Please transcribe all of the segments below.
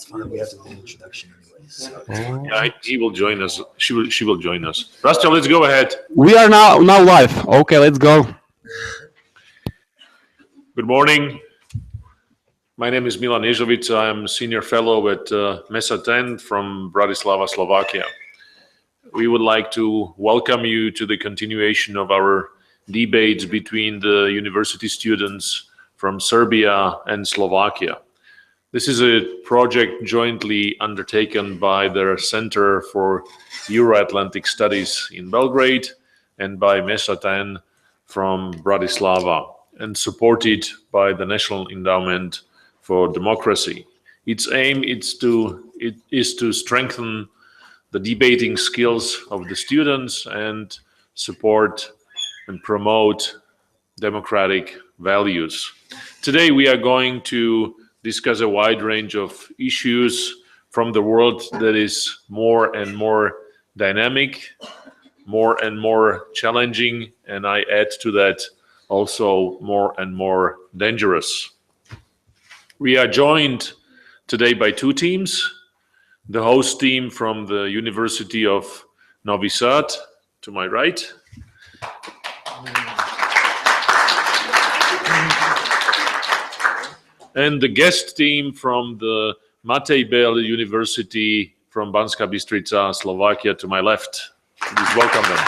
it's fine. We have to do an introduction anyways. So it's Uh, fine. Yeah, he will join us. She will join us. Rasta, let's go ahead. we are now live. Okay, let's go. Good morning. My name is Milan Ježovic. I'm senior fellow at MESA 10 from Bratislava, Slovakia. We would like to welcome you to the continuation of our debates between the university students from Serbia and Slovakia. This is a project jointly undertaken by the Center for Euro-Atlantic Studies in Belgrade and by MESA 10 from Bratislava and supported by the National Endowment for Democracy. Its aim is to strengthen the debating skills of the students and support and promote democratic values. Today, we are going to discuss a wide range of issues from the world that is more and more dynamic, more and more challenging, and I add to that also more and more dangerous. We are joined today by two teams. The host team from the University of Novi Sad, to my right, and the guest team from the Matej Bel University from Banska Bystrica, Slovakia, to my left. Please welcome them.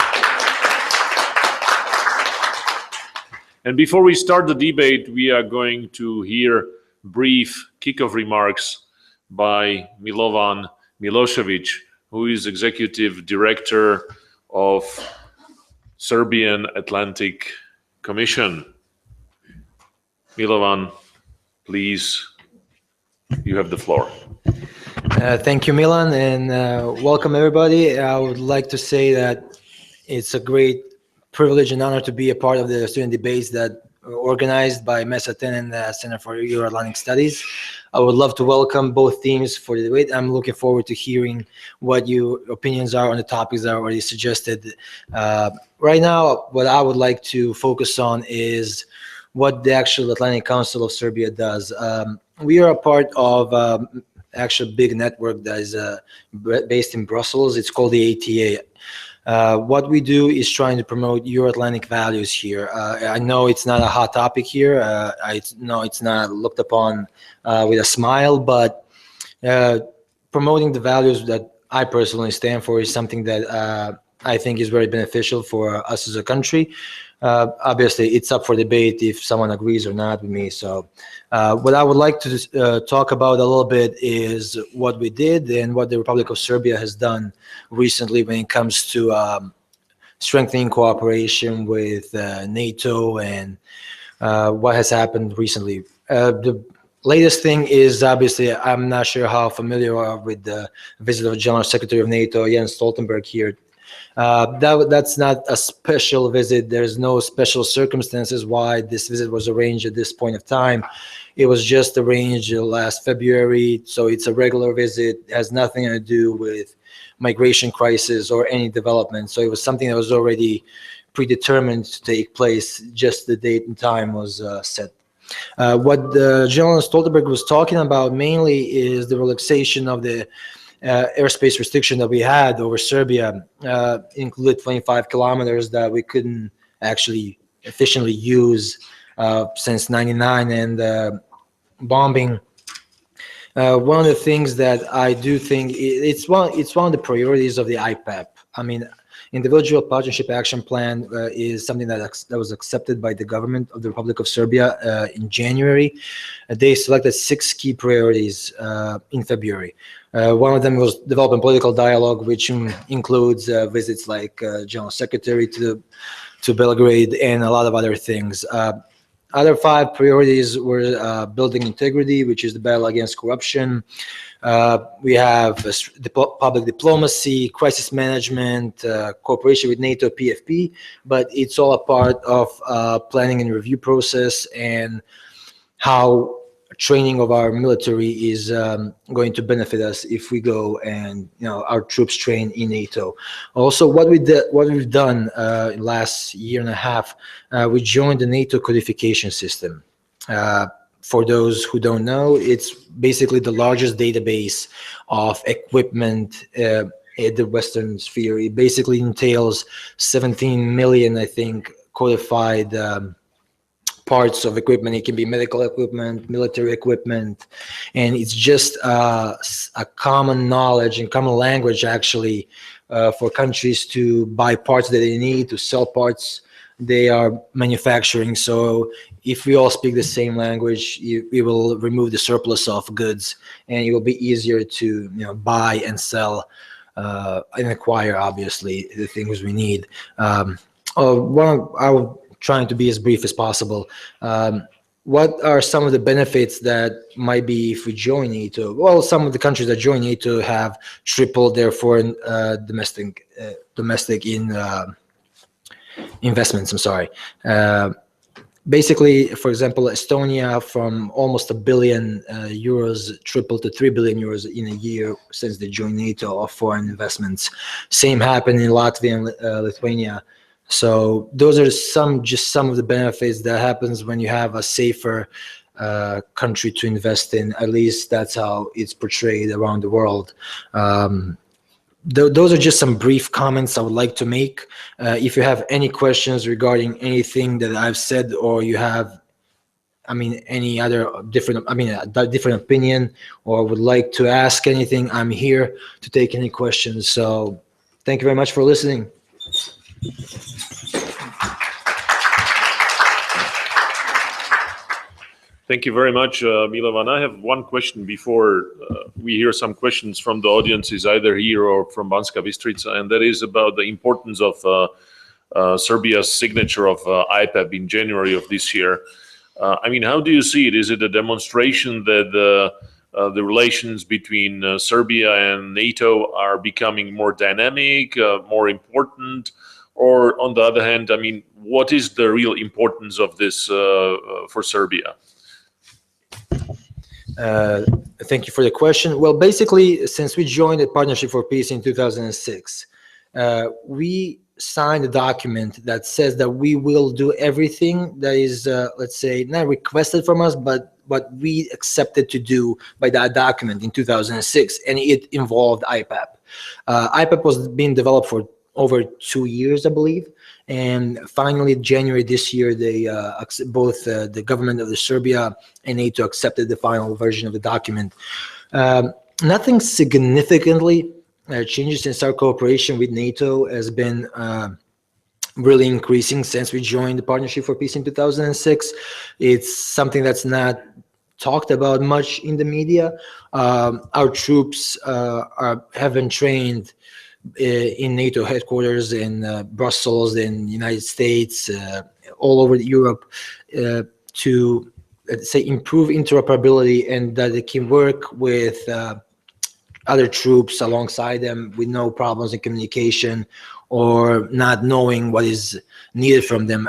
And before we start the debate, we are going to hear brief kickoff remarks by Milovan Milošević, who is Executive Director of Serbian Atlantic Commission. Milovan, please, you have the floor. Thank you, Milan, and welcome everybody. I would like to say that it's a great privilege and honor to be a part of the student debates that are organized by MESA 10 and the Center for Euro-Atlantic Studies. I would love to welcome both teams for the debate. I'm looking forward to hearing what your opinions are on the topics that are already suggested. Right now, what I would like to focus on is what the actual Atlantic Council of Serbia does. We are a part of actual big network that is based in Brussels. It's called the ATA. What we do is trying to promote Euro-Atlantic values here. I know it's not a hot topic here. I know it's not looked upon with a smile, but promoting the values that I personally stand for is something that I think is very beneficial for us as a country. Obviously, it's up for debate if someone agrees or not with me. So what I would like to talk about a little bit is what we did and what the Republic of Serbia has done recently when it comes to strengthening cooperation with NATO and what has happened recently. The latest thing is, obviously, I'm not sure how familiar you are with the visit of General Secretary of NATO, Jens Stoltenberg, here. That's not a special visit. There's no special circumstances why this visit was arranged at this point of time. It was just arranged last February, so it's a regular visit. It has nothing to do with migration crisis or any development. So it was something that was already predetermined to take place. Just the date and time was set. What General Stoltenberg was talking about mainly is the relaxation of the airspace restriction that we had over Serbia, included 25 kilometers that we couldn't actually efficiently use since '99 and bombing. One of the things that I do think it's one of the priorities of the IPAP. I mean, Individual Partnership Action Plan is something that was accepted by the government of the Republic of Serbia in January. They selected 6 key priorities in February. One of them was developing political dialogue, which includes visits like General Secretary to Belgrade and a lot of other things. Other 5 priorities were building integrity, which is the battle against corruption. We have public diplomacy, crisis management, cooperation with NATO, PFP, but it's all a part of planning and review process and how training of our military is going to benefit us if we go and our troops train in NATO. Also, what we've done last year and a half, we joined the NATO codification system. for those who don't know, it's basically the largest database of equipment in the Western sphere. It basically entails 17 million, I think, codified parts of equipment. It can be medical equipment, military equipment, and it's just a common knowledge and common language, actually, for countries to buy parts that they need, to sell parts they are manufacturing. So if we all speak the same language, we will remove the surplus of goods, and it will be easier to buy and sell and acquire, obviously, the things we need. I will trying to be as brief as possible. What are some of the benefits that might be if we join NATO? Well, some of the countries that join NATO have tripled their foreign domestic investments. I'm sorry. Basically, for example, Estonia from almost €1 billion tripled to €3 billion in a year since they joined NATO of foreign investments. Same happened in Latvia and Lithuania. So those are some of the benefits that happens when you have a safer country to invest in. At least that's how it's portrayed around the world. Those are just some brief comments I would like to make. If you have any questions regarding anything that I've said, or you have, any other different opinion, or would like to ask anything, I'm here to take any questions. So thank you very much for listening. Thank you very much, Milovan. I have one question before we hear some questions from the audiences, either here or from Banska Bystrica, and that is about the importance of Serbia's signature of IPAB in January of this year. How do you see it? Is it a demonstration that the relations between Serbia and NATO are becoming more dynamic, more important? Or on the other hand, what is the real importance of this for Serbia? Thank you for the question. Well, basically, since we joined the Partnership for Peace in 2006, we signed a document that says that we will do everything that is, let's say, not requested from us, but what we accepted to do by that document in 2006, and it involved IPAB. IPAB was being developed for over 2 years, I believe. And finally, January this year, they both the government of Serbia and NATO accepted the final version of the document. Nothing significantly changes since our cooperation with NATO has been really increasing since we joined the Partnership for Peace in 2006. It's something that's not talked about much in the media. Our troops have been trained in NATO headquarters in Brussels, in the United States, all over Europe, to, let's say, improve interoperability, and that they can work with other troops alongside them with no problems in communication or not knowing what is needed from them.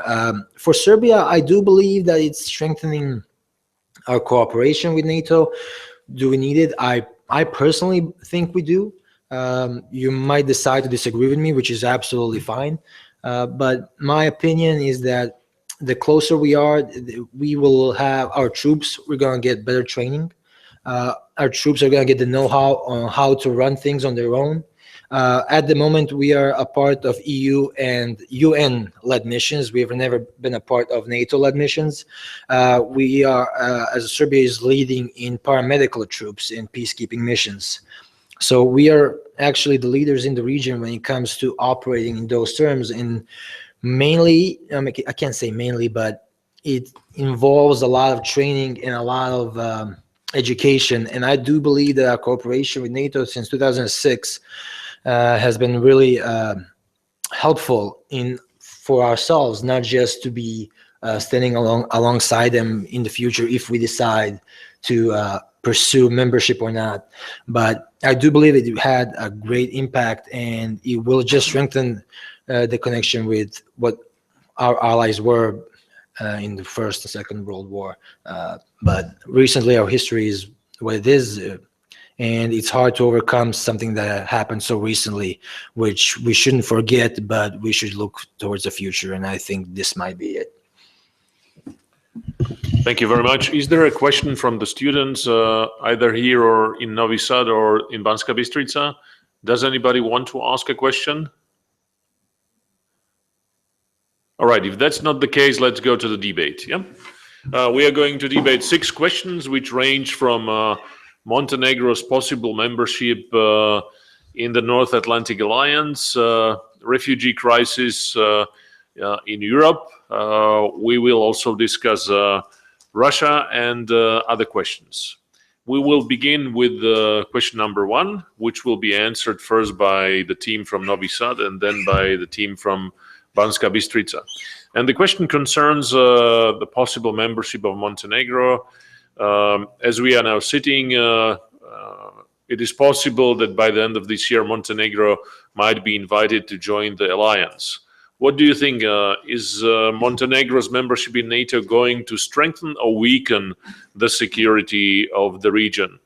For Serbia, I do believe that it's strengthening our cooperation with NATO. Do we need it? I personally think we do. You might decide to disagree with me, which is absolutely fine. But my opinion is that the closer we are, we will have our troops, we're going to get better training. Our troops are going to get the know-how on how to run things on their own. At the moment, we are a part of EU and UN-led missions. We have never been a part of NATO-led missions. We are, as Serbia is leading in paramedical troops in peacekeeping missions. So we are actually the leaders in the region when it comes to operating in those terms. And mainly, I can't say mainly, but it involves a lot of training and a lot of education. And I do believe that our cooperation with NATO since 2006 has been really helpful for ourselves, not just to be standing alongside them in the future if we decide to pursue membership or not. But I do believe it had a great impact, and it will just strengthen the connection with what our allies were in the First and Second World War. But recently, our history is what it is, and it's hard to overcome something that happened so recently, which we shouldn't forget, but we should look towards the future, and I think this might be it. Thank you very much. Is there a question from the students, either here or in Novi Sad or in Banska Bystrica? Does anybody want to ask a question? All right, if that's not the case, let's go to the debate. Yeah, we are going to debate 6 questions, which range from Montenegro's possible membership in the North Atlantic Alliance, refugee crisis in Europe. We will also discuss Russia and other questions. We will begin with question number 1, which will be answered first by the team from Novi Sad and then by the team from Banska Bystrica. And the question concerns the possible membership of Montenegro. As we are now sitting, it is possible that by the end of this year, Montenegro might be invited to join the alliance. What do you think? Is Montenegro's membership in NATO going to strengthen or weaken the security of the region?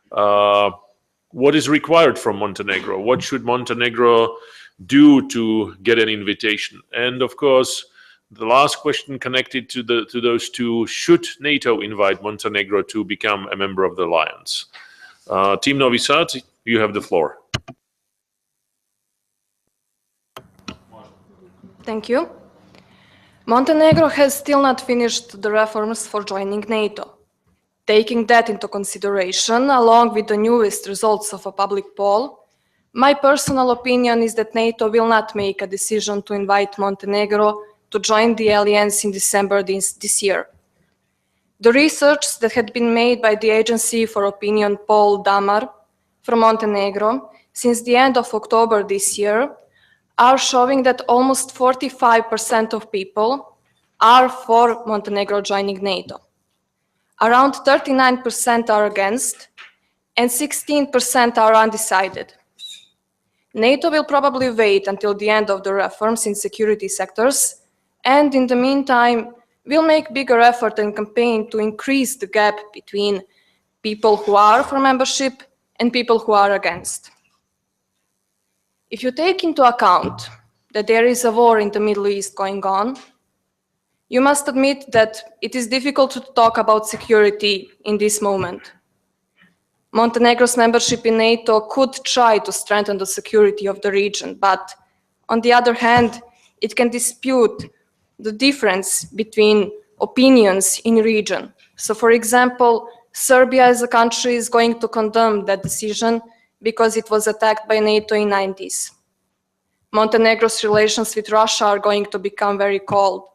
What is required from Montenegro? What should Montenegro do to get an invitation? And of course, the last question connected to those two: should NATO invite Montenegro to become a member of the alliance? Team Novi Sad, you have the floor. Thank you. Montenegro has still not finished the reforms for joining NATO. Taking that into consideration, along with the newest results of a public poll, my personal opinion is that NATO will not make a decision to invite Montenegro to join the alliance in December this year. The research that had been made by the Agency for Opinion poll DAMAR from Montenegro since the end of October this year are showing that almost 45% of people are for Montenegro joining NATO. Around 39% are against, and 16% are undecided. NATO will probably wait until the end of the reforms in security sectors, and in the meantime, will make bigger effort and campaign to increase the gap between people who are for membership and people who are against. If you take into account that there is a war in the Middle East going on, you must admit that it is difficult to talk about security in this moment. Montenegro's membership in NATO could try to strengthen the security of the region, but on the other hand, it can dispute the difference between opinions in region. So for example, Serbia as a country is going to condemn that decision because it was attacked by NATO in the 90s. Montenegro's relations with Russia are going to become very cold.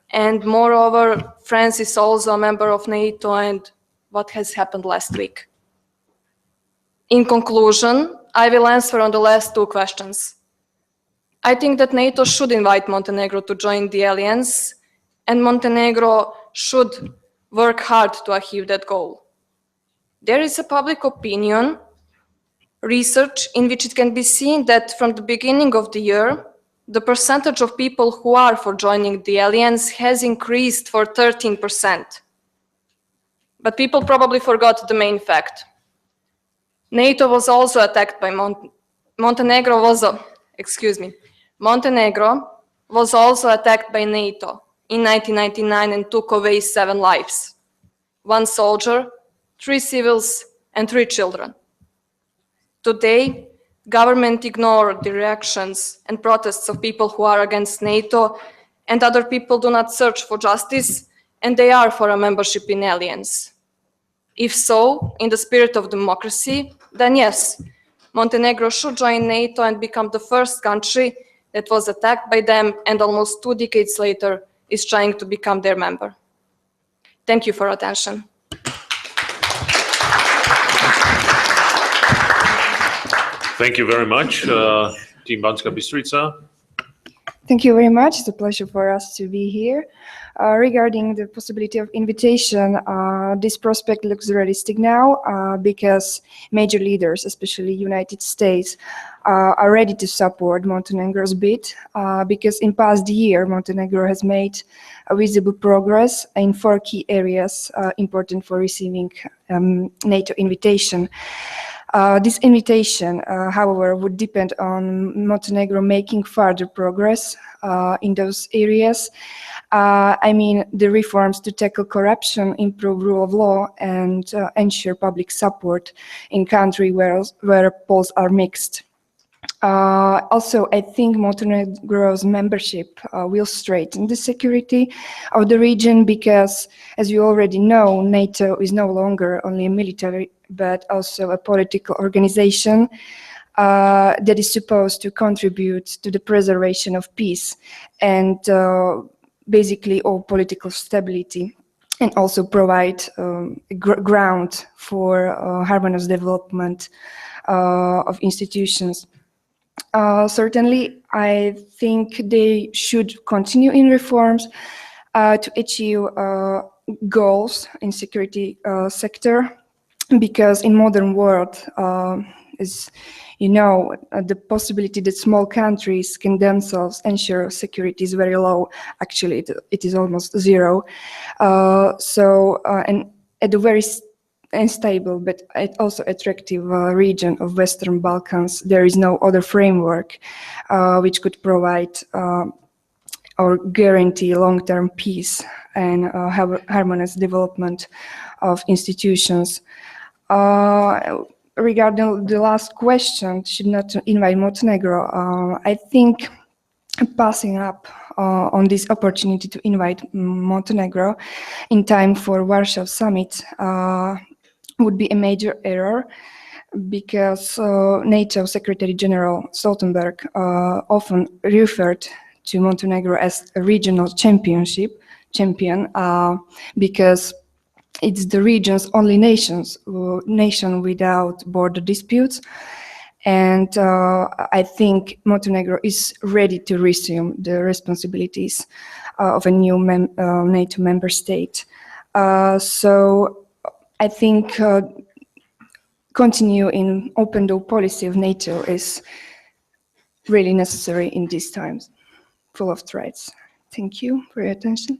And moreover, France is also a member of NATO, and what has happened last week. In conclusion, I will answer on the last 2 questions. I think that NATO should invite Montenegro to join the alliance, and Montenegro should work hard to achieve that goal. There is a public opinion research in which it can be seen that from the beginning of the year, the percentage of people who are for joining the alliance has increased for 13%. But people probably forgot the main fact. NATO was also attacked by Montenegro was also attacked by NATO in 1999 and took away 7 lives. 1 soldier, 3 civils, and 3 children. Today, government ignored the reactions and protests of people who are against NATO, and other people do not search for justice, and they are for a membership in alliance. If so, in the spirit of democracy, then yes, Montenegro should join NATO and become the first country that was attacked by them and almost 2 decades later is trying to become their member. Thank you for attention. Thank you very much, Team Banska Bystrica. Thank you very much. It's a pleasure for us to be here. Regarding the possibility of invitation, this prospect looks realistic now because major leaders, especially United States, are ready to support Montenegro's bid because in past year, Montenegro has made a visible progress in 4 key areas important for receiving NATO invitation. This invitation, however, would depend on Montenegro making further progress in those areas, I mean the reforms to tackle corruption, improve rule of law, and ensure public support in country where polls are mixed. Also, I think Montenegro's membership will strengthen the security of the region because, as you already know, NATO is no longer only a military but also a political organization that is supposed to contribute to the preservation of peace and basically all political stability, and also provide ground for harmonious development of institutions. Certainly, I think they should continue in reforms to achieve goals in security sector, because in modern world, as you know, the possibility that small countries can themselves ensure security is very low. Actually, it is almost zero. And at a very unstable but also attractive region of Western Balkans, there is no other framework which could provide or guarantee long-term peace and harmonious development of institutions. Regarding the last question, should not invite Montenegro, I think passing up on this opportunity to invite Montenegro in time for Warsaw summit would be a major error, because NATO Secretary General Stoltenberg often referred to Montenegro as a regional champion, because it's the region's only nation without border disputes. And I think Montenegro is ready to resume the responsibilities of a new NATO member state. So I think continue in open door policy of NATO is really necessary in these times full of threats. Thank you for your attention.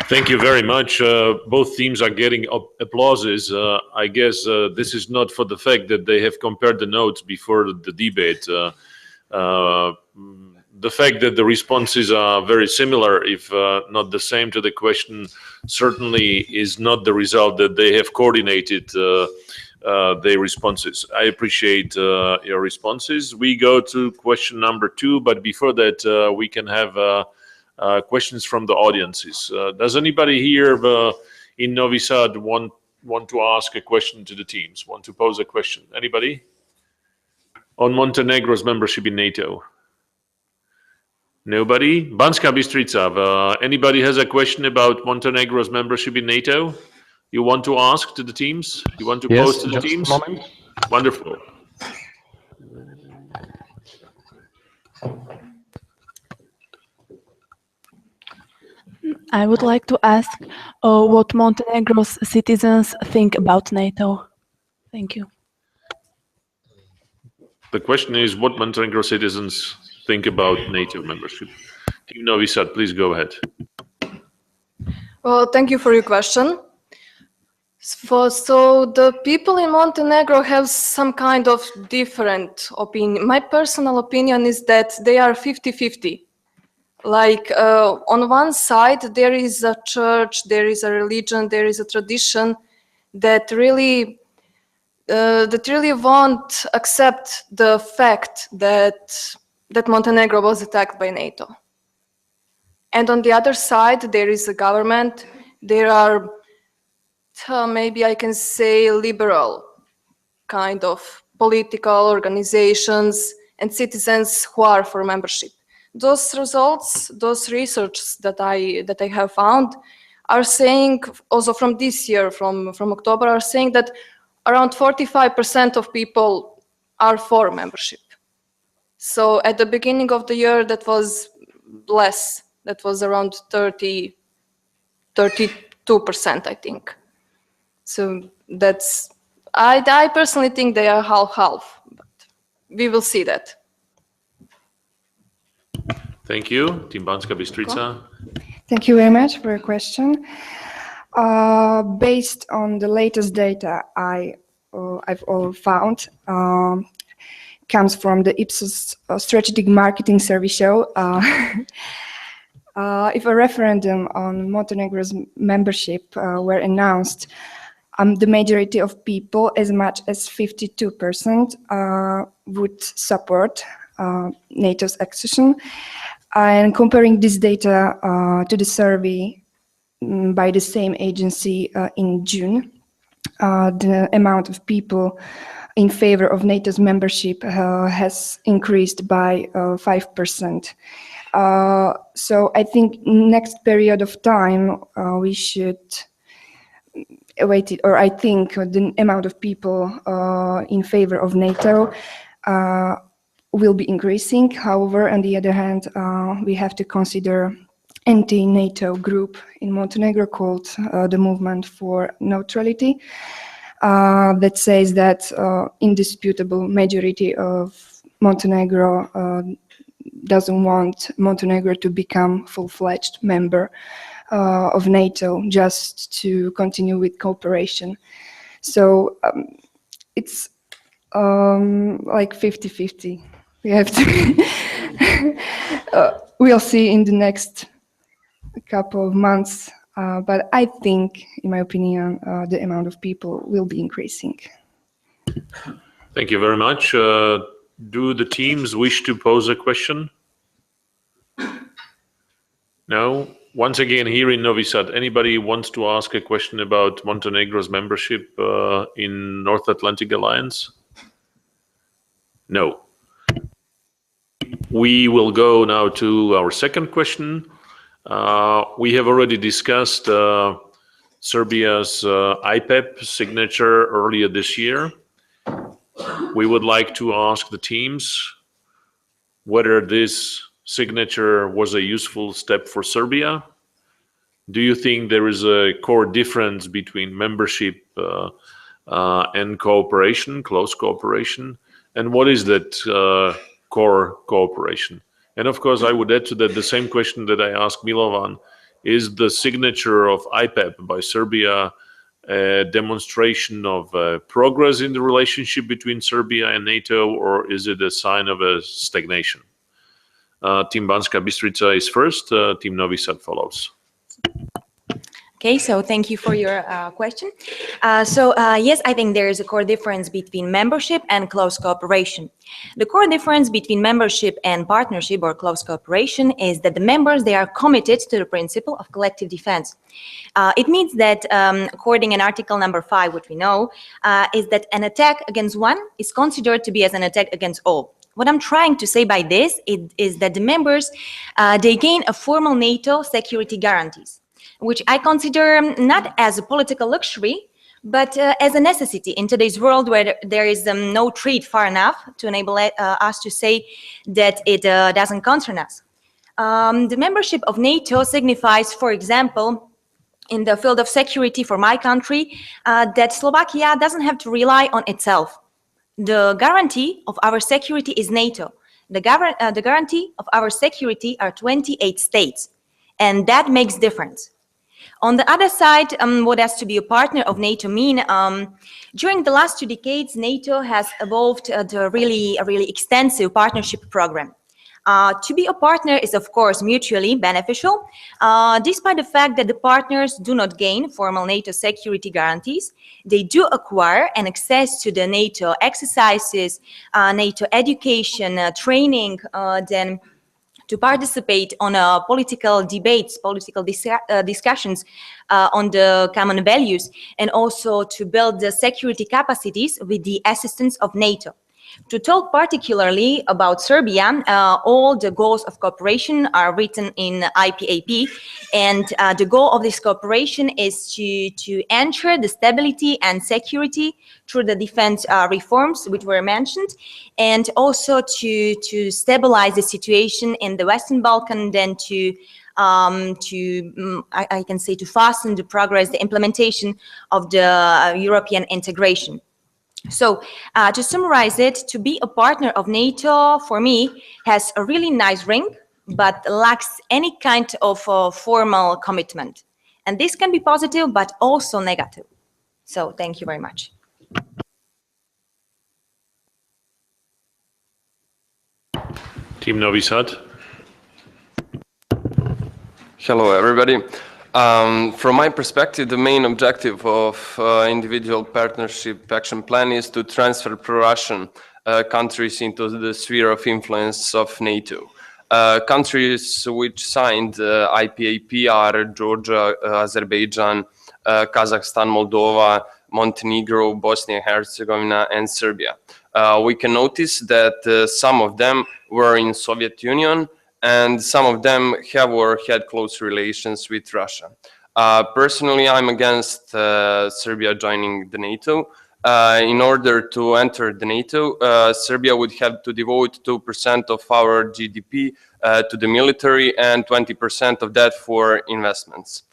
Thank you very much. Both teams are getting applauses. I guess this is not for the fact that they have compared the notes before the debate. The fact that the responses are very similar, if not the same to the question, certainly is not the result that they have coordinated their responses. I appreciate your responses. We go to question number 2, but before that, we can have questions from the audiences. Does anybody here in Novi Sad want to ask a question to the teams, want to pose a question? Anybody? On Montenegro's membership in NATO? Nobody? Banska Bystrica, anybody has a question about Montenegro's membership in NATO? You want to ask to the teams? You want to pose to the just teams? a moment. Wonderful. I would like to ask what Montenegro's citizens think about NATO. Thank you. The question is what Montenegro citizens think about NATO membership. Team Novi Sad, please go ahead. Well, thank you for your question. So the people in Montenegro have some kind of different opinion. My personal opinion is that they are 50-50. Like on one side, there is a church, there is a religion, there is a tradition that really won't accept the fact that Montenegro was attacked by NATO. And on the other side, there is a government. There are maybe I can say liberal kind of political organizations and citizens who are for membership. Those results, those research that I have found are saying, also from this year, from October, are saying that around 45% of people are for membership. So at the beginning of the year, that was less. That was around 32%, I think. So that's, I personally think they are half-half, but we will see that. Thank you. Team Banska Bystrica. Thank you very much for your question. Based on the latest data I've all found, comes from the Ipsos Strategic Marketing Survey show. If a referendum on Montenegro's membership were announced, the majority of people, as much as 52%, would support NATO's accession. And comparing this data to the survey by the same agency in June, the amount of people in favor of NATO's membership has increased by 5%. So I think next period of time we should wait, or I think the amount of people in favor of NATO will be increasing. However, on the other hand, we have to consider anti-NATO group in Montenegro called the Movement for Neutrality that says that indisputable majority of Montenegro doesn't want Montenegro to become full-fledged member of NATO, just to continue with cooperation. So it's like 50-50. We have to we'll see in the next couple of months, but I think, in my opinion, the amount of people will be increasing. Thank you very much. Do the teams wish to pose a question? No? Once again, here in Novi Sad, anybody wants to ask a question about Montenegro's membership in North Atlantic Alliance? No. We will go now to our second question. We have already discussed Serbia's IPEP signature earlier this year. We would like to ask the teams whether this signature was a useful step for Serbia. Do you think there is a core difference between membership and cooperation, close cooperation? And what is that core cooperation? And of course, I would add to that the same question that I asked Milovan. Is the signature of IPEP by Serbia a demonstration of progress in the relationship between Serbia and NATO, or is it a sign of a stagnation? Team Banska Bystrica is first, Team Novi Sad follows. Okay, so thank you for your question. Yes, I think there is a core difference between membership and close cooperation. The core difference between membership and partnership or close cooperation is that the members, they are committed to the principle of collective defense. It means that according in Article number 5, which we know, is that an attack against one is considered to be as an attack against all. What I'm trying to say by this is that the members, they gain a formal NATO security guarantees, which I consider not as a political luxury, but as a necessity in today's world where there is no treaty far enough to enable us to say that it doesn't concern us. The membership of NATO signifies, for example, in the field of security for my country, that Slovakia doesn't have to rely on itself. The guarantee of our security is NATO. The guarantee of our security are 28 states, and that makes difference. On the other side, what has to be a partner of NATO mean? During the last 2 decades, NATO has evolved a really extensive partnership program. To be a partner is, of course, mutually beneficial, despite the fact that the partners do not gain formal NATO security guarantees. They do acquire an access to the NATO exercises, NATO education, training, then to participate on political debates, political discussions on the common values, and also to build the security capacities with the assistance of NATO. To talk particularly about Serbia, all the goals of cooperation are written in IPAP, and the goal of this cooperation is to ensure the stability and security through the defense reforms which were mentioned, and also to stabilize the situation in the Western Balkan, then I can say to fasten the progress, the implementation of the European integration. So to summarize it, to be a partner of NATO for me has a really nice ring, but lacks any kind of formal commitment. And this can be positive, but also negative. So thank you very much. Team Novi Sad. Hello, everybody. From my perspective, the main objective of individual partnership action plan is to transfer pro-Russian countries into the sphere of influence of NATO. Countries which signed IPAP are Georgia, Azerbaijan, Kazakhstan, Moldova, Montenegro, Bosnia and Herzegovina, and Serbia. We can notice that some of them were in Soviet Union, and some of them have or had close relations with Russia. Personally, I'm against Serbia joining the NATO. In order to enter the NATO, Serbia would have to devote 2% of our GDP to the military and 20% of that for investments.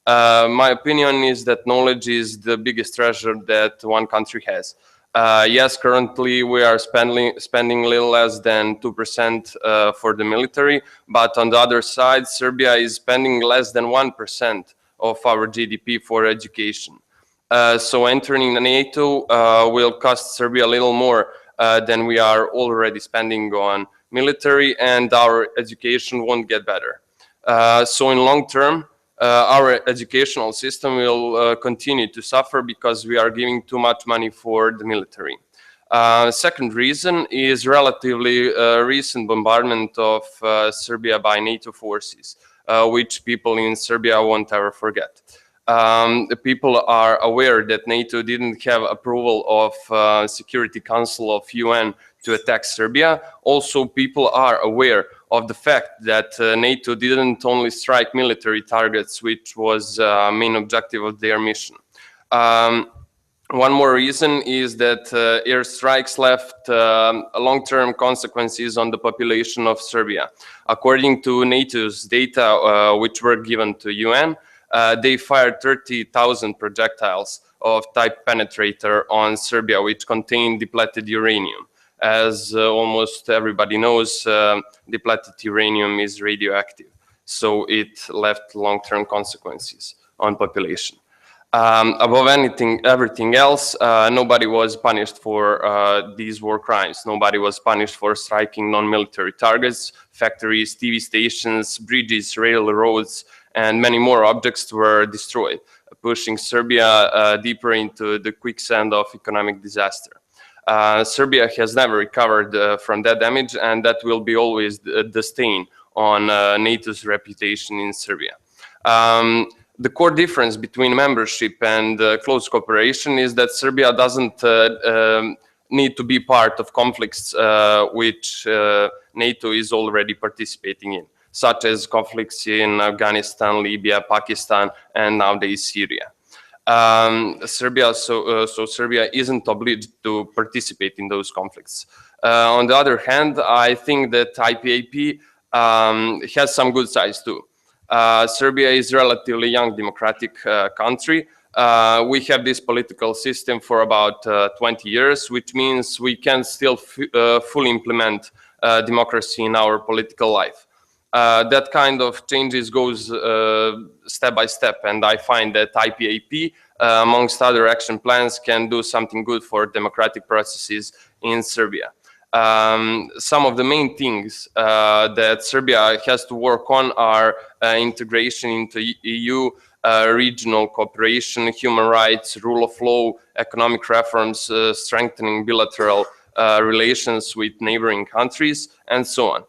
My opinion is that knowledge is the biggest treasure that one country has. Yes, currently we are spending a little less than 2% for the military, but on the other side, Serbia is spending less than 1% of our GDP for education. So entering the NATO will cost Serbia a little more than we are already spending on military, and our education won't get better. So in long term, our educational system will continue to suffer because we are giving too much money for the military. Second reason is relatively recent bombardment of Serbia by NATO forces, which people in Serbia won't ever forget. The people are aware that NATO didn't have approval of Security Council of UN to attack Serbia. Also, people are aware of the fact that NATO didn't only strike military targets, which was main objective of their mission. One more reason is that airstrikes left long-term consequences on the population of Serbia. According to NATO's data, which were given to UN, they fired 30,000 projectiles of type penetrator on Serbia, which contained depleted uranium. As almost everybody knows, depleted uranium is radioactive, so it left long-term consequences on population. Above everything else, nobody was punished for these war crimes. Nobody was punished for striking non-military targets. Factories, TV stations, bridges, railroads, and many more objects were destroyed, pushing Serbia deeper into the quicksand of economic disaster. Serbia has never recovered from that damage, and that will be always the stain on NATO's reputation in Serbia. The core difference between membership and close cooperation is that Serbia doesn't need to be part of conflicts which NATO is already participating in, such as conflicts in Afghanistan, Libya, Pakistan, and nowadays Syria. Serbia isn't obliged to participate in those conflicts. On the other hand, I think that IPAP has some good sides too. Serbia is a relatively young democratic country. We have this political system for about 20 years, which means we can still fully implement democracy in our political life. That kind of changes goes step by step, and I find that IPAP, amongst other action plans, can do something good for democratic processes in Serbia. Some of the main things that Serbia has to work on are integration into EU, regional cooperation, human rights, rule of law, economic reforms, strengthening bilateral relations with neighboring countries, and so on.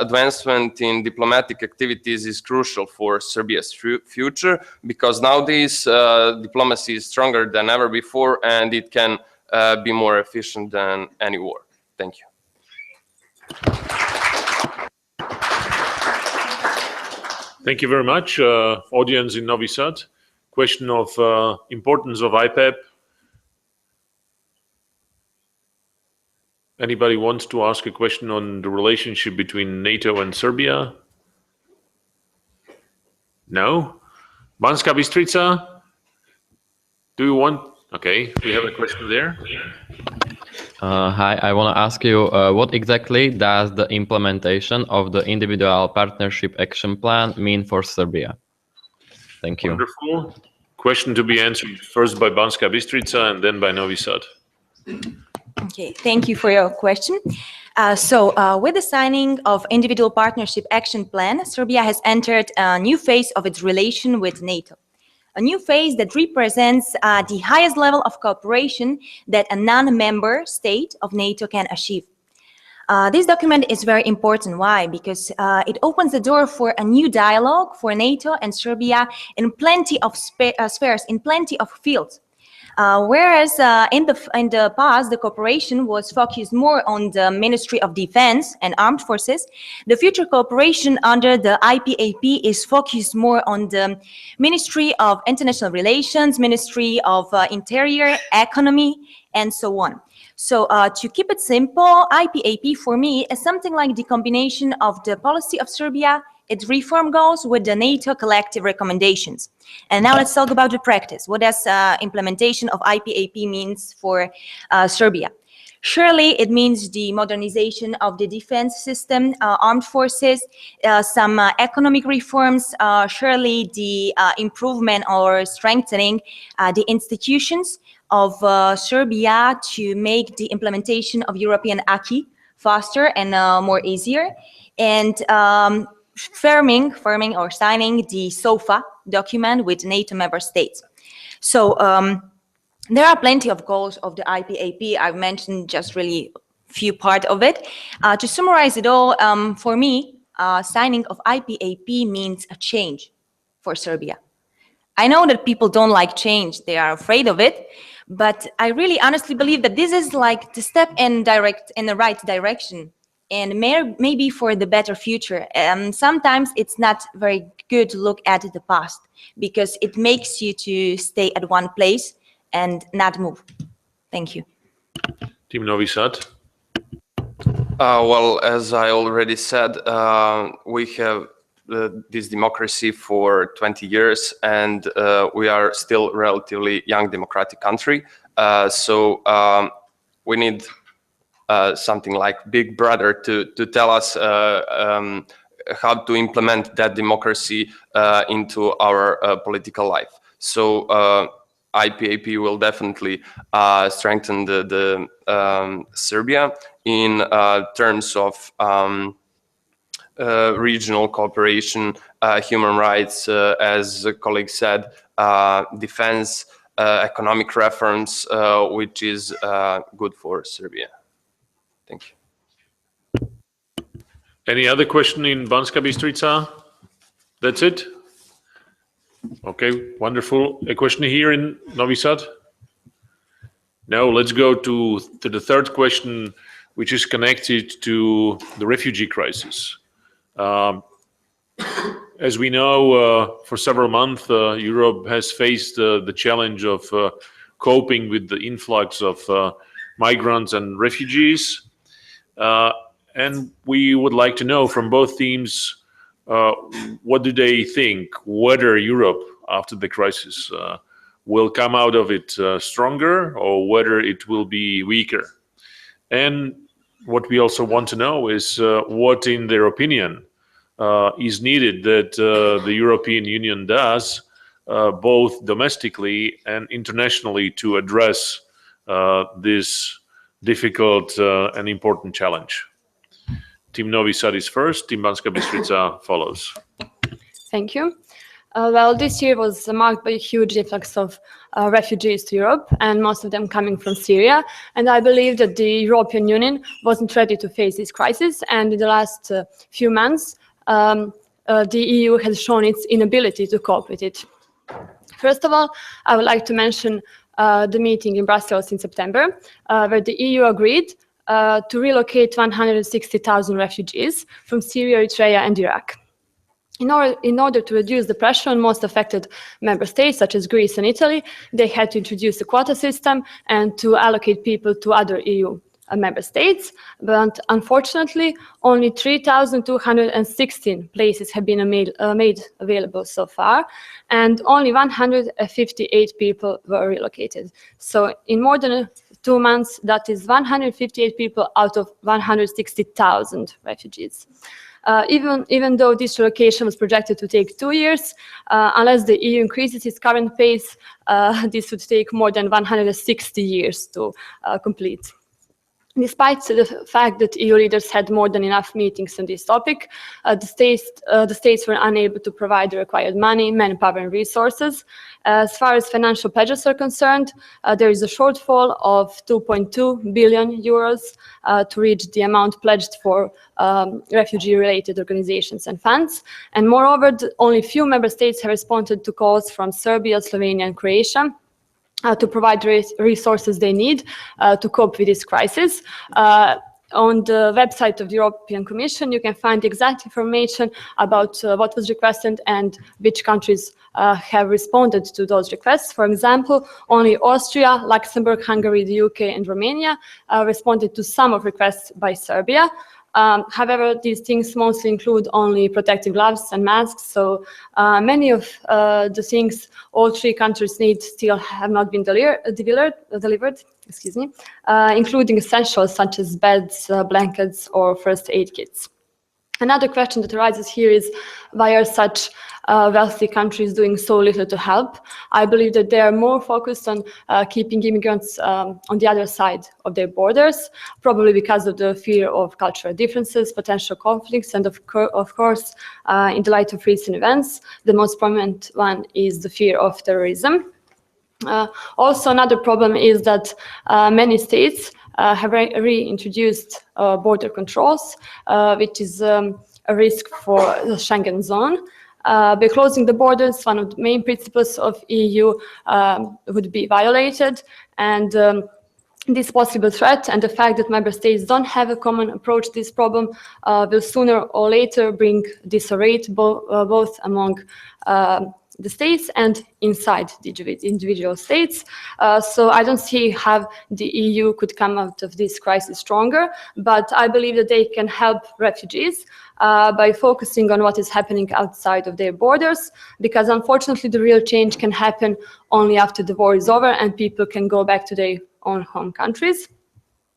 Advancement in diplomatic activities is crucial for Serbia's future, because nowadays diplomacy is stronger than ever before, and it can be more efficient than any war. Thank you. Thank you very much, audience in Novi Sad. Question of importance of IPAP. Anybody wants to ask a question on the relationship between NATO and Serbia? No? Banska Bystrica? Do you want? Okay, we have a question there. Hi, I want to ask you, what exactly does the implementation of the individual partnership action plan mean for Serbia? Thank you. Wonderful. Question to be answered first by Banska Bystrica and then by Novi Sad. Okay, thank you for your question. With the signing of Individual Partnership Action Plan, Serbia has entered a new phase of its relation with NATO. A new phase that represents the highest level of cooperation that a non-member state of NATO can achieve. This document is very important. Why? Because it opens the door for a new dialogue for NATO and Serbia in plenty of spheres, in plenty of fields. Whereas in the past, the cooperation was focused more on the Ministry of Defense and Armed Forces, the future cooperation under the IPAP is focused more on the Ministry of International Relations, Ministry of Interior, Economy, and so on. So to keep it simple, IPAP for me is something like the combination of the policy of Serbia, its reform goals with the NATO collective recommendations. And now let's talk about the practice. What does implementation of IPAP means for Serbia? Surely it means the modernization of the defense system, armed forces, some economic reforms, surely the improvement or strengthening the institutions of Serbia to make the implementation of European acquis faster and more easier, and firming or signing the SOFA document with NATO member states. So there are plenty of goals of the IPAP. I've mentioned just really few part of it. To summarize it all, for me, signing of IPAP means a change for Serbia. I know that people don't like change, they are afraid of it, but I really honestly believe that this is like the step in the right direction, and maybe for the better future. Sometimes it's not very good to look at the past because it makes you to stay at one place and not move. Thank you. Team Novi Sad. Well, as I already said, we have this democracy for 20 years, and we are still relatively young democratic country. So we need something like Big Brother to tell us how to implement that democracy into our political life. So IPAP will definitely strengthen the Serbia in terms of regional cooperation, human rights, as a colleague said, defense, economic reforms, which is good for Serbia. Thank you. Any other question in Banska Bystrica? That's it? Okay, wonderful. A question here in Novi Sad? No, let's go to the third question, which is connected to the refugee crisis. As we know, for several months, Europe has faced the challenge of coping with the influx of migrants and refugees. And we would like to know from both teams, what do they think, whether Europe, after the crisis, will come out of it stronger or whether it will be weaker? And what we also want to know is what, in their opinion, is needed that the European Union does, both domestically and internationally, to address this difficult and important challenge. Team Novi Sad is first, Team Banska Bystrica follows. Thank you. Well, this year was marked by a huge influx of refugees to Europe, and most of them coming from Syria. And I believe that the European Union wasn't ready to face this crisis. And in the last few months, the EU has shown its inability to cope with it. First of all, I would like to mention the meeting in Brussels in September, where the EU agreed to relocate 160,000 refugees from Syria, Eritrea, and Iraq. In order to reduce the pressure on most affected member states, such as Greece and Italy, they had to introduce a quota system and to allocate people to other EU member states. But unfortunately, only 3,216 places have been made available so far, and only 158 people were relocated. So in more than 2 months, that is 158 people out of 160,000 refugees. Even though this relocation was projected to take 2 years, unless the EU increases its current pace, this would take more than 160 years to complete. Despite the fact that EU leaders had more than enough meetings on this topic, the states were unable to provide the required money, manpower, and resources. As far as financial pledges are concerned, there is a shortfall of 2.2 billion euros to reach the amount pledged for refugee-related organizations and funds. And moreover, only few member states have responded to calls from Serbia, Slovenia, and Croatia to provide resources they need to cope with this crisis. On the website of the European Commission, you can find exact information about what was requested and which countries have responded to those requests. For example, only Austria, Luxembourg, Hungary, the UK, and Romania responded to some of requests by Serbia. However, these things mostly include only protective gloves and masks, so many of the things all three countries need still have not been delivered, including essentials such as beds, blankets, or first aid kits. Another question that arises here is, why are such wealthy countries doing so little to help? I believe that they are more focused on keeping immigrants on the other side of their borders, probably because of the fear of cultural differences, potential conflicts, and of course, in the light of recent events, the most prominent one is the fear of terrorism. Also, another problem is that many states have reintroduced border controls, which is a risk for the Schengen zone. By closing the borders, one of the main principles of EU would be violated, and this possible threat and the fact that member states don't have a common approach to this problem will sooner or later bring disarray both among the states and inside the individual states. So I don't see how the EU could come out of this crisis stronger, but I believe that they can help refugees by focusing on what is happening outside of their borders, because unfortunately the real change can happen only after the war is over and people can go back to their own home countries.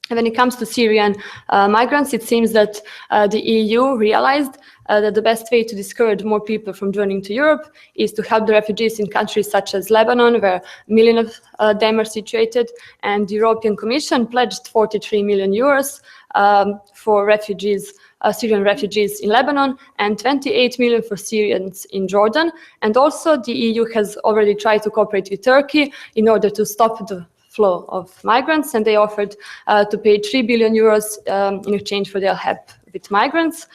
And when it comes to Syrian migrants, it seems that the EU realized that the best way to discourage more people from joining to Europe is to help the refugees in countries such as Lebanon, where millions of them are situated. And the European Commission pledged 43 million euros for refugees, Syrian refugees in Lebanon, and 28 million for Syrians in Jordan. And also the EU has already tried to cooperate with Turkey in order to stop the flow of migrants, and they offered to pay 3 billion euros in exchange for their help with migrants.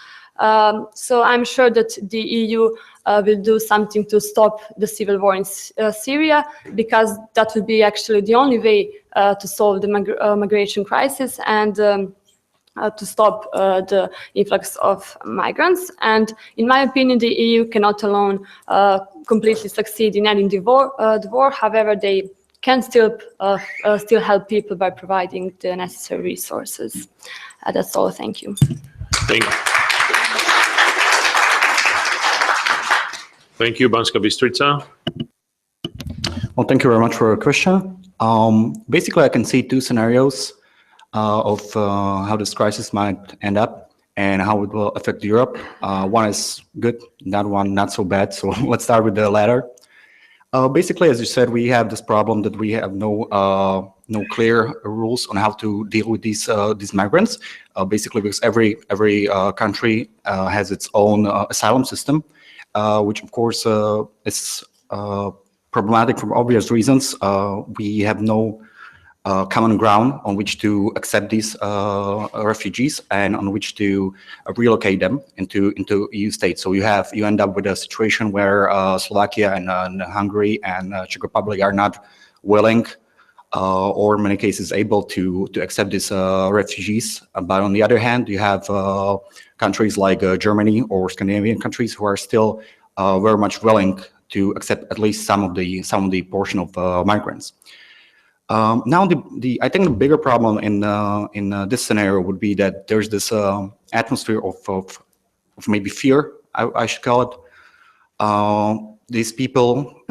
So I'm sure that the EU will do something to stop the civil war in Syria, because that would be actually the only way to solve the migration crisis and to stop the influx of migrants. And in my opinion, the EU cannot alone completely succeed in ending the war. However, they can still help people by providing the necessary resources. That's all. Thank you. Thank you, Banska Bystrica. Well, thank you very much for your question. Basically, I can see two scenarios of how this crisis might end up and how it will affect Europe. One is good, that one not so bad. So let's start with the latter. Basically, as you said, we have this problem that we have no clear rules on how to deal with these migrants. Basically, because every country has its own asylum system, which of course is problematic for obvious reasons. We have no common ground on which to accept these refugees and on which to relocate them into EU states. So you end up with a situation where Slovakia and Hungary and Czech Republic are not willing or in many cases able to accept these refugees. But on the other hand, you have countries like Germany or Scandinavian countries who are still very much willing to accept at least some of the portion of migrants. Now, I think the bigger problem in this scenario would be that there's this atmosphere of maybe fear, I should call it. These people,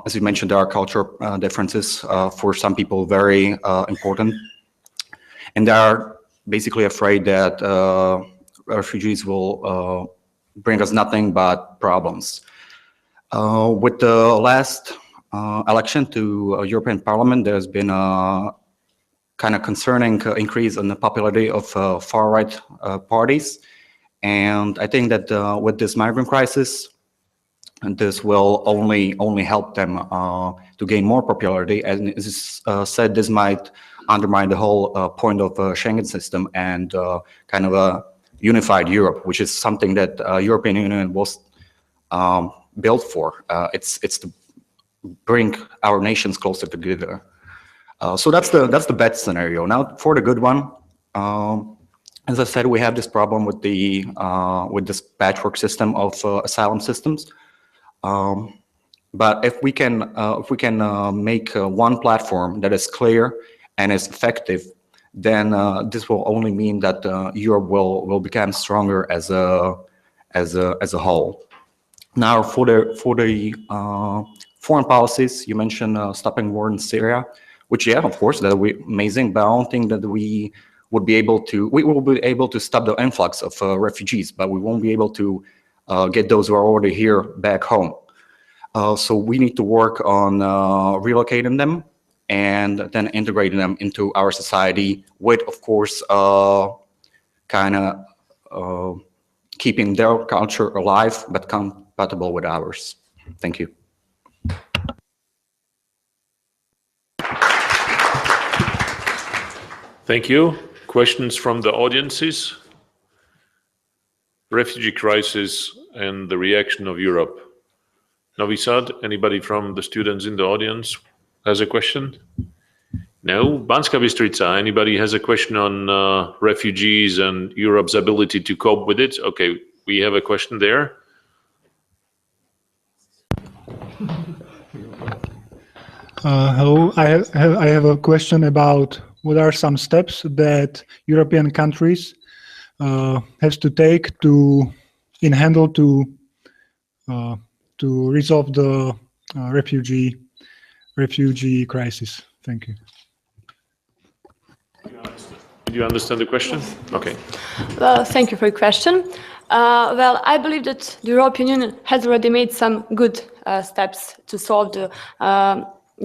as you mentioned, there are cultural differences for some people very important, and they are basically afraid that refugees will bring us nothing but problems. With the last election to European Parliament, there's been kind of concerning increase in the popularity of far-right parties. And I think that with this migrant crisis, and this will only help them to gain more popularity. And as said, this might undermine the whole point of Schengen system and kind of a unified Europe, which is something that European Union was built for. It's to bring our nations closer together. So that's the bad scenario. Now for the good one. As I said, we have this problem with the with this patchwork system of asylum systems. But if we can make one platform that is clear and is effective, then this will only mean that Europe will become stronger as a whole. Now, for the foreign policies, you mentioned stopping war in Syria, which, yeah, of course, that would be amazing. But I don't think that we would be able to. We will be able to stop the influx of refugees, but we won't be able to get those who are already here back home. So we need to work on relocating them and then integrating them into our society with, of course, kind of keeping their culture alive but compatible with ours. Thank you. Thank you. Questions from the audiences? Refugee crisis and the reaction of Europe. Novi Sad, anybody from the students in the audience has a question? No? Banska Bystrica, anybody has a question on refugees and Europe's ability to cope with it? Okay, we have a question there. Hello, I have a question about what are some steps that European countries have to take to resolve the refugee crisis. Thank you. Did you understand the question? Okay. Well, thank you for your question. Well, I believe that the European Union has already made some good steps to solve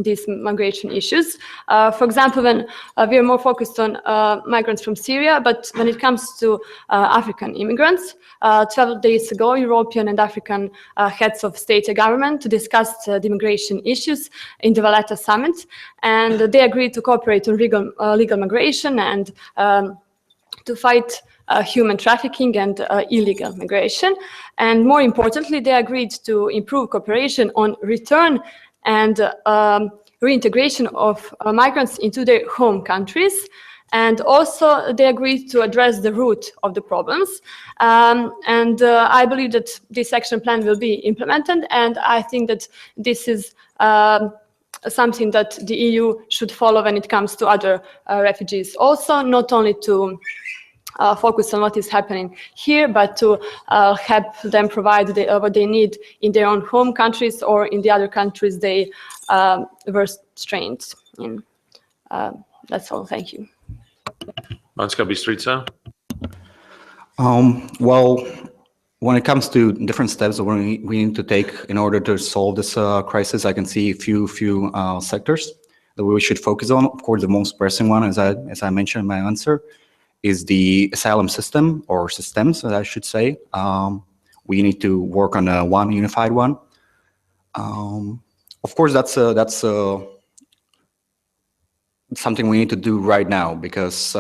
these migration issues. For example, when we are more focused on migrants from Syria, but when it comes to African immigrants, 12 days ago, European and African heads of state and government discussed the immigration issues in the Valletta summit, and they agreed to cooperate on legal migration and to fight human trafficking and illegal migration. And more importantly, they agreed to improve cooperation on return and reintegration of migrants into their home countries. And also they agreed to address the root of the problems. I believe that this action plan will be implemented, and I think that this is something that the EU should follow when it comes to other refugees. Also, not only to focus on what is happening here, but to help them provide what they need in their own home countries or in the other countries they were strained in. That's all. Thank you. Banska Bystrica. Well, when it comes to different steps that we need to take in order to solve this crisis, I can see a few sectors that we should focus on. Of course, the most pressing one, as I mentioned in my answer, is the asylum system, or systems, I should say. We need to work on one unified one. Of course, that's something we need to do right now, because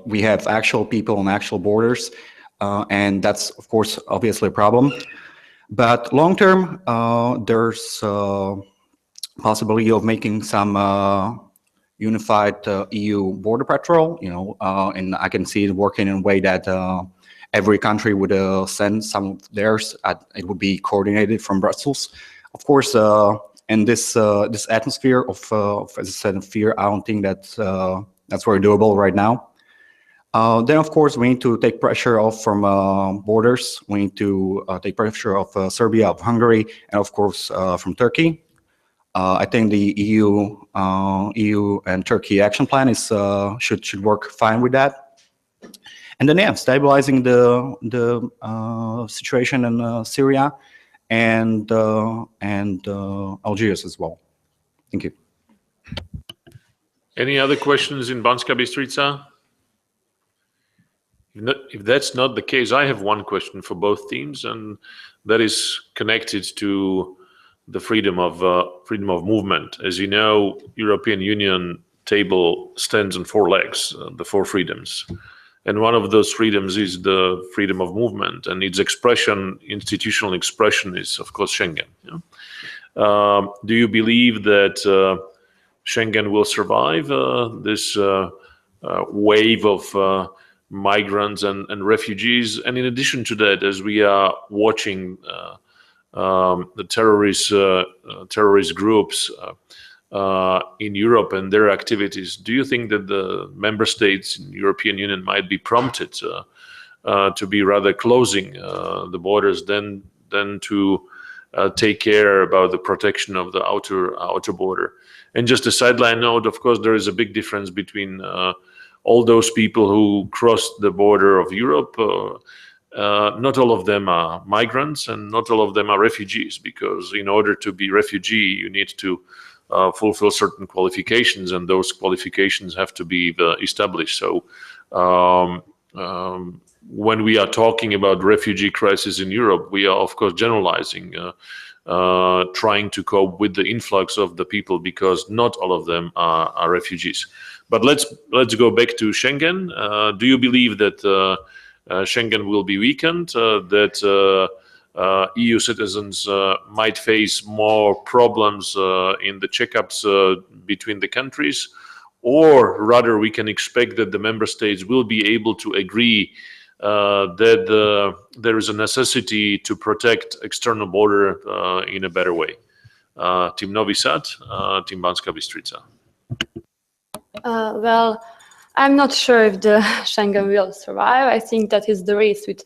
we have actual people and actual borders, and that's, of course, obviously a problem. But long term, there's possibility of making some unified EU border patrol, and I can see it working in a way that every country would send some of theirs. It would be coordinated from Brussels. Of course, in this atmosphere of, as I said, fear, I don't think that's very doable right now. Then, of course, we need to take pressure off from borders. We need to take pressure off Serbia, of Hungary, and of course from Turkey. I think the EU and Turkey action plan is should work fine with that. And then, yeah, stabilizing the situation in Syria and Algiers as well. Thank you. Any other questions in Banska Bystrica? If that's not the case, I have one question for both teams, and that is connected to the freedom of movement. As you know, European Union table stands on four legs, the four freedoms. And one of those freedoms is the freedom of movement, and its expression, institutional expression, is of course Schengen. Do you believe that Schengen will survive this wave of migrants and refugees? And in addition to that, as we are watching the terrorist groups in Europe and their activities, do you think that the member states in the European Union might be prompted to be rather closing the borders than to take care about the protection of the outer border? And just a sideline note, of course, there is a big difference between all those people who crossed the border of Europe. Not all of them are migrants and not all of them are refugees, because in order to be refugee, you need to fulfill certain qualifications, and those qualifications have to be established. So when we are talking about refugee crisis in Europe, we are of course generalizing, trying to cope with the influx of the people, because not all of them are refugees. But let's go back to Schengen. Do you believe that Schengen will be weakened, that EU citizens might face more problems in the checkups between the countries, or rather we can expect that the member states will be able to agree that there is a necessity to protect external border in a better way? Team Novi Sad, Team Banska Bystrica. Well, I'm not sure if the Schengen will survive. I think that is the race with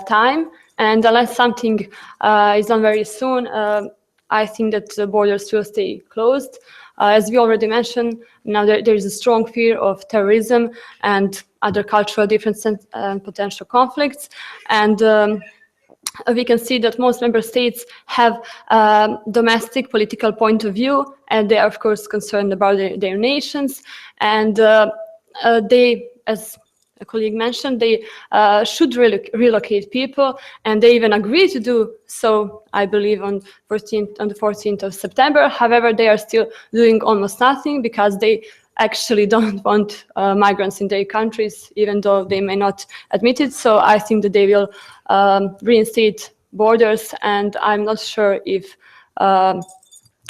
time. And unless something is done very soon, I think that the borders will stay closed. As we already mentioned, now there is a strong fear of terrorism and other cultural differences and potential conflicts. And we can see that most member states have a domestic political point of view, and they are, of course, concerned about their nations. And they, as a colleague mentioned, they should relocate people, and they even agree to do so, I believe, on the 14th of September. However, they are still doing almost nothing because they actually don't want migrants in their countries, even though they may not admit it. So I think that they will reinstate borders, and I'm not sure if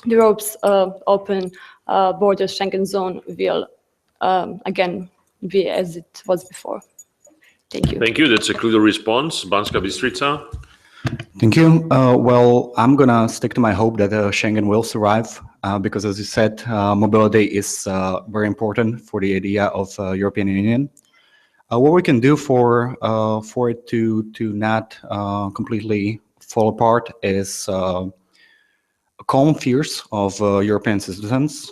Europe's open borders Schengen zone will again be as it was before. Thank you. Thank you. That's a clear response. Banska Bystrica. Thank you. Well, I'm going to stick to my hope that Schengen will survive because, as you said, mobility is very important for the idea of European Union. What we can do for it to not completely fall apart is calm fears of European citizens.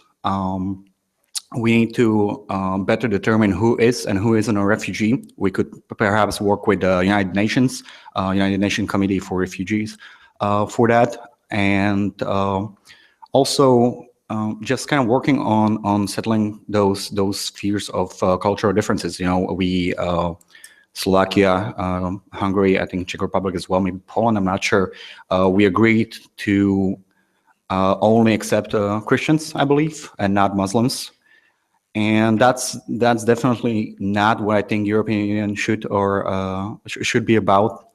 We need to better determine who is and who isn't a refugee. We could perhaps work with the United Nations Committee for Refugees for that, and also just kind of working on settling those fears of cultural differences. You know, we Slovakia, Hungary, I think Czech Republic as well, maybe Poland, I'm not sure. We agreed to only accept Christians, I believe, and not Muslims. And that's definitely not what I think European Union should be about.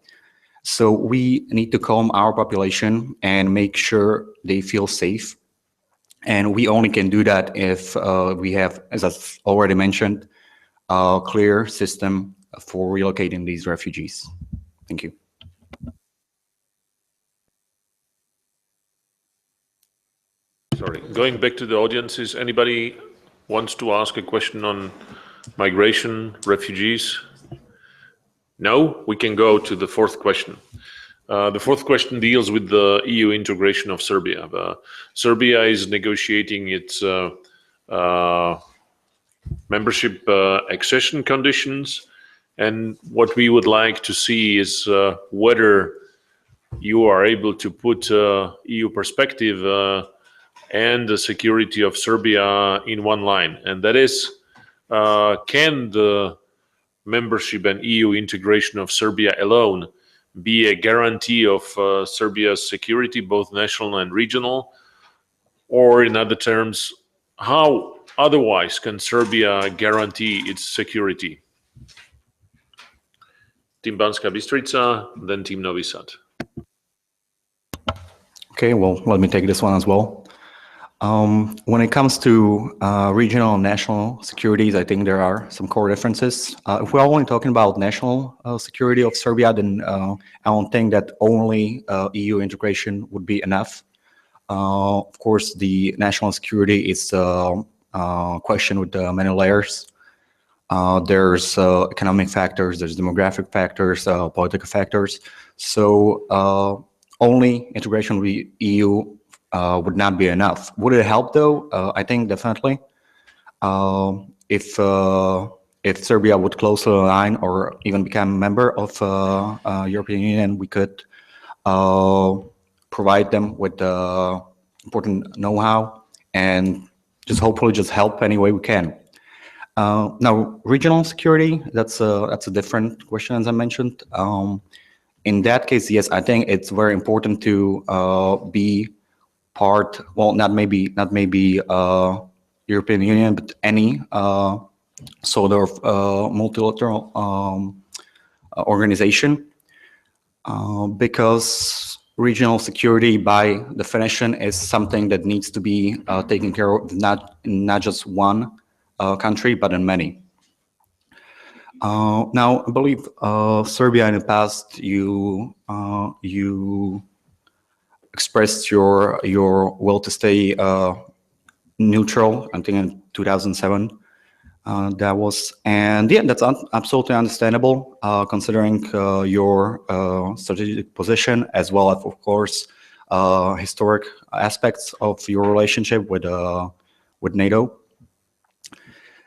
So we need to calm our population and make sure they feel safe. And we only can do that if we have, as I've already mentioned, a clear system for relocating these refugees. Thank you. Sorry, going back to the audiences, anybody wants to ask a question on migration, refugees? No? We can go to the fourth question. The fourth question deals with the EU integration of Serbia. Serbia is negotiating its membership accession conditions, and what we would like to see is whether you are able to put EU perspective and the security of Serbia in one line. And that is, can the membership and EU integration of Serbia alone be a guarantee of Serbia's security, both national and regional? Or in other terms, how otherwise can Serbia guarantee its security? Team Banska Bystrica, then Team Novi Sad. Okay, well, let me take this one as well. When it comes to regional and national securities, I think there are some core differences. If we're only talking about national security of Serbia, then I don't think that only EU integration would be enough. Of course, the national security is a question with many layers. There's economic factors, there's demographic factors, political factors. So only integration with the EU would not be enough. Would it help though? I think definitely. If Serbia would closely align or even become a member of European Union, we could provide them with important know-how and just hopefully just help any way we can. Now, regional security, that's a different question, as I mentioned. In that case, yes, I think it's very important to be part, well, not maybe European Union, but any sort of multilateral organization, because regional security by definition is something that needs to be taken care of not just one country, but in many. Now, I believe Serbia in the past, you expressed your will to stay neutral. I think in 2007 that was, and yeah, that's absolutely understandable considering your strategic position as well as, of course, historic aspects of your relationship with NATO.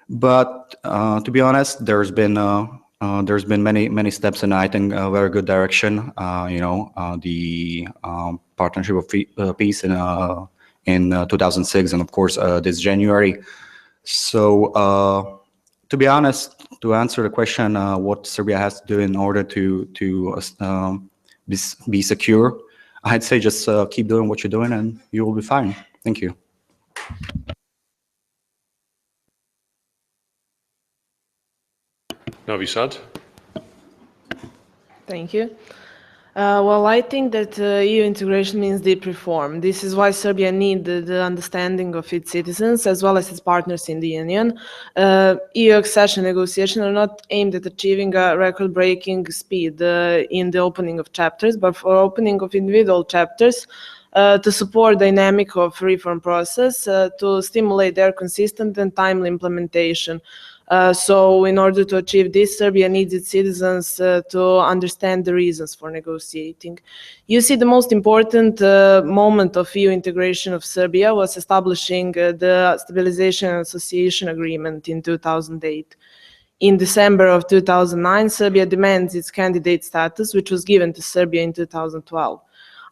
But to be honest, there's been many steps in, I think, a very good direction. The partnership of peace in 2006, and of course this January. So to be honest, to answer the question, what Serbia has to do in order to be secure, I'd say just keep doing what you're doing, and you will be fine. Thank you. Novi Sad. Thank you. Well, I think that EU integration means deep reform. This is why Serbia needs the understanding of its citizens as well as its partners in the Union. EU accession negotiations are not aimed at achieving a record-breaking speed in the opening of chapters, but for opening of individual chapters to support dynamic of reform process, to stimulate their consistent and timely implementation. So in order to achieve this, Serbia needs its citizens to understand the reasons for negotiating. You see, the most important moment of EU integration of Serbia was establishing the Stabilization and Association Agreement in 2008. In December of 2009, Serbia demands its candidate status, which was given to Serbia in 2012.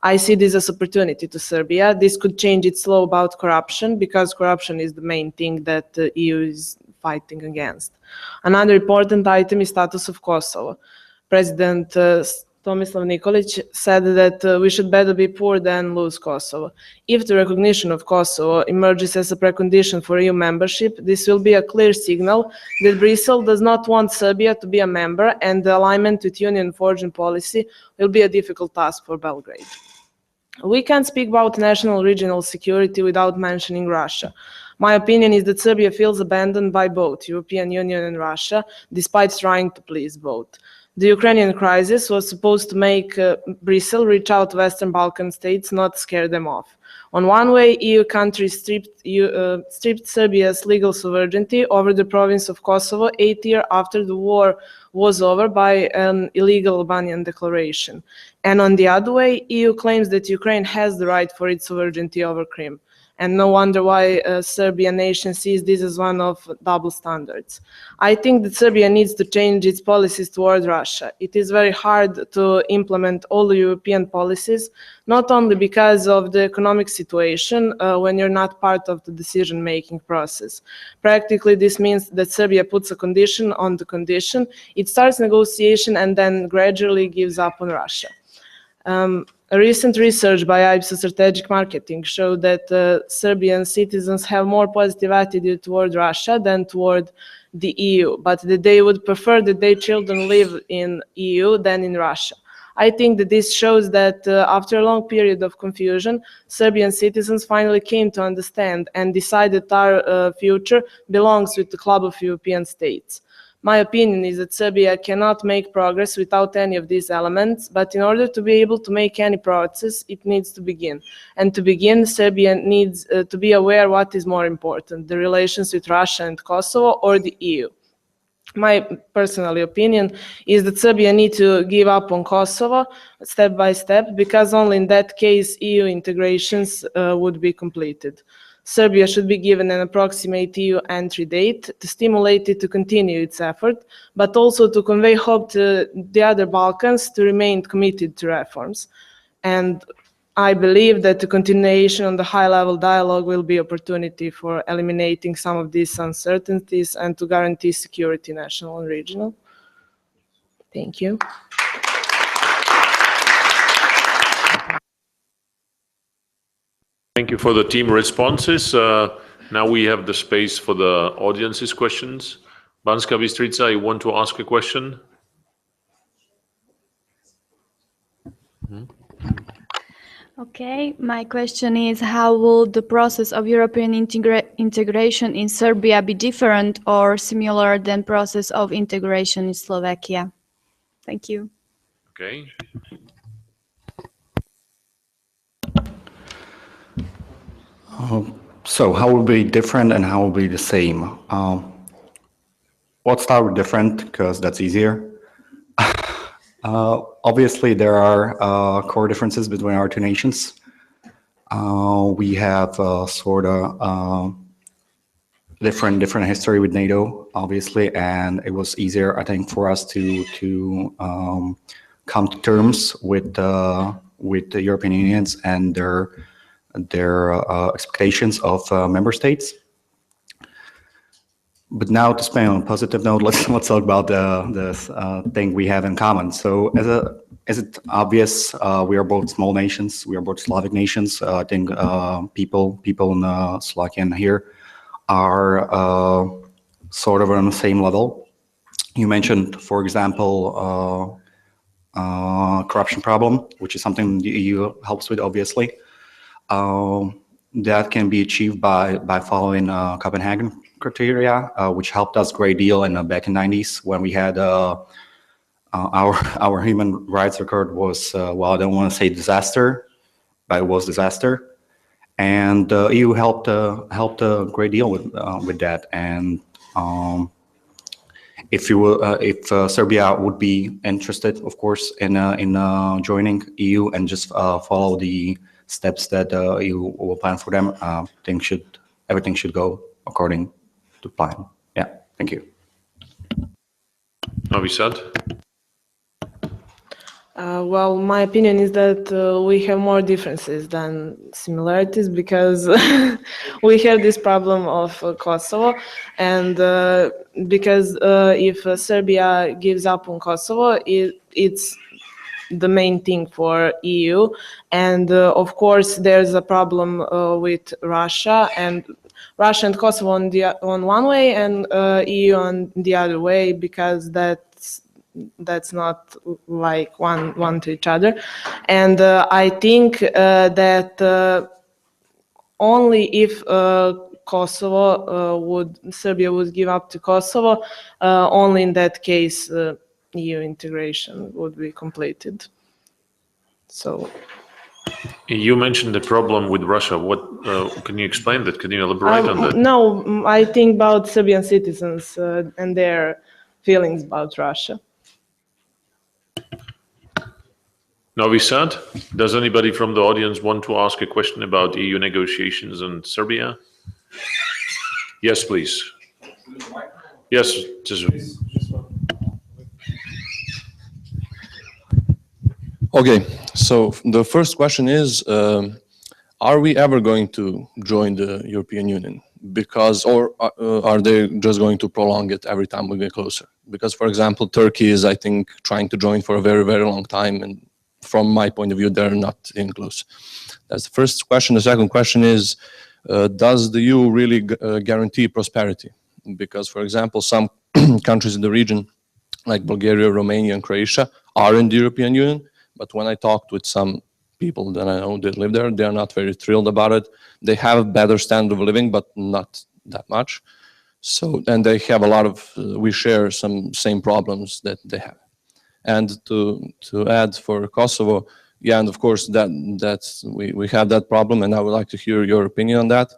I see this as opportunity to Serbia. This could change its law about corruption, because corruption is the main thing that the EU is fighting against. Another important item is status of Kosovo. President Tomislav Nikolic said that we should better be poor than lose Kosovo. If the recognition of Kosovo emerges as a precondition for EU membership, this will be a clear signal that Brussels does not want Serbia to be a member, and the alignment with Union foreign policy will be a difficult task for Belgrade. We can't speak about national regional security without mentioning Russia. My opinion is that Serbia feels abandoned by both European Union and Russia, despite trying to please both. The Ukrainian crisis was supposed to make Brussels reach out to Western Balkan states, not scare them off. On one way, EU countries stripped Serbia's legal sovereignty over the province of Kosovo 8 years after the war was over by an illegal Albanian declaration. And on the other way, EU claims that Ukraine has the right for its sovereignty over Crimea. and no wonder why Serbian nation sees this as one of double standards. I think that Serbia needs to change its policies toward Russia. It is very hard to implement all the European policies, not only because of the economic situation when you're not part of the decision-making process. Practically, this means that Serbia puts a condition on the condition, it starts negotiation and then gradually gives up on Russia. A recent research by IBSA Strategic Marketing showed that Serbian citizens have more positive attitude toward Russia than toward the EU, but that they would prefer that their children live in EU than in Russia. I think that this shows that after a long period of confusion, Serbian citizens finally came to understand and decided our future belongs with the club of European states. My opinion is that Serbia cannot make progress without any of these elements, but in order to be able to make any progress, it needs to begin. And to begin, Serbia needs to be aware what is more important, the relations with Russia and Kosovo or the EU. My personal opinion is that Serbia needs to give up on Kosovo step by step, because only in that case EU integrations would be completed. Serbia should be given an approximate EU entry date to stimulate it to continue its effort, but also to convey hope to the other Balkans to remain committed to reforms. And I believe that the continuation on the high-level dialogue will be opportunity for eliminating some of these uncertainties and to guarantee security, national and regional. Thank you. Thank you for the team responses. Now we have the space for the audience's questions. Banska, Bystrica, you want to ask a question? Okay, my question is, how will the process of European integration in Serbia be different or similar than process of integration in Slovakia? Thank you. Okay. So how will be different and how will be the same? Let's start with different, because that's easier. Obviously, there are core differences between our two nations. We have sort of different history with NATO, obviously, and it was easier, I think, for us to come to terms with the European Unions and their expectations of member states. But now, to stay on a positive note, let's talk about the thing we have in common. So, as it's obvious, we are both small nations. We are both Slavic nations. I think people in Slovakia here are sort of on the same level. You mentioned, for example, corruption problem, which is something the EU helps with, obviously. That can be achieved by following Copenhagen criteria, which helped us a great deal back in the 90s when we had our human rights record was, well, I don't want to say disaster, but it was disaster. And EU helped a great deal with that. And if Serbia would be interested, of course, in joining EU and just follow the steps that EU will plan for them, everything should go according to plan. Yeah, thank you. Novi Sad? Well, my opinion is that we have more differences than similarities, because we have this problem of Kosovo, and because if Serbia gives up on Kosovo, it's the main thing for EU, and of course there's a problem with Russia and Kosovo on one way and EU on the other way, because that's not like one to each other. And I think that only if Serbia would give up to Kosovo, only in that case EU integration would be completed. So you mentioned the problem with Russia. What can you explain that? Can you elaborate on that? No, I think about Serbian citizens and their feelings about Russia. Novi Sad, does anybody from the audience want to ask a question about EU negotiations and Serbia? Yes, please. Yes, just Okay, so the first question is, are we ever going to join the European Union? Because, or are they just going to prolong it every time we get closer? Because, for example, Turkey is, I think, trying to join for a very, very long time, and from my point of view, they're not in close. That's the first question. The second question is, does the EU really guarantee prosperity? Because, for example, some countries in the region, like Bulgaria, Romania, and Croatia, are in the European Union. But when I talked with some people that I know that live there, they are not very thrilled about it. They have a better standard of living, but not that much. So, and they have a lot of, we share some same problems that they have. And to add for Kosovo, yeah, and of course that's we have that problem, and I would like to hear your opinion on that,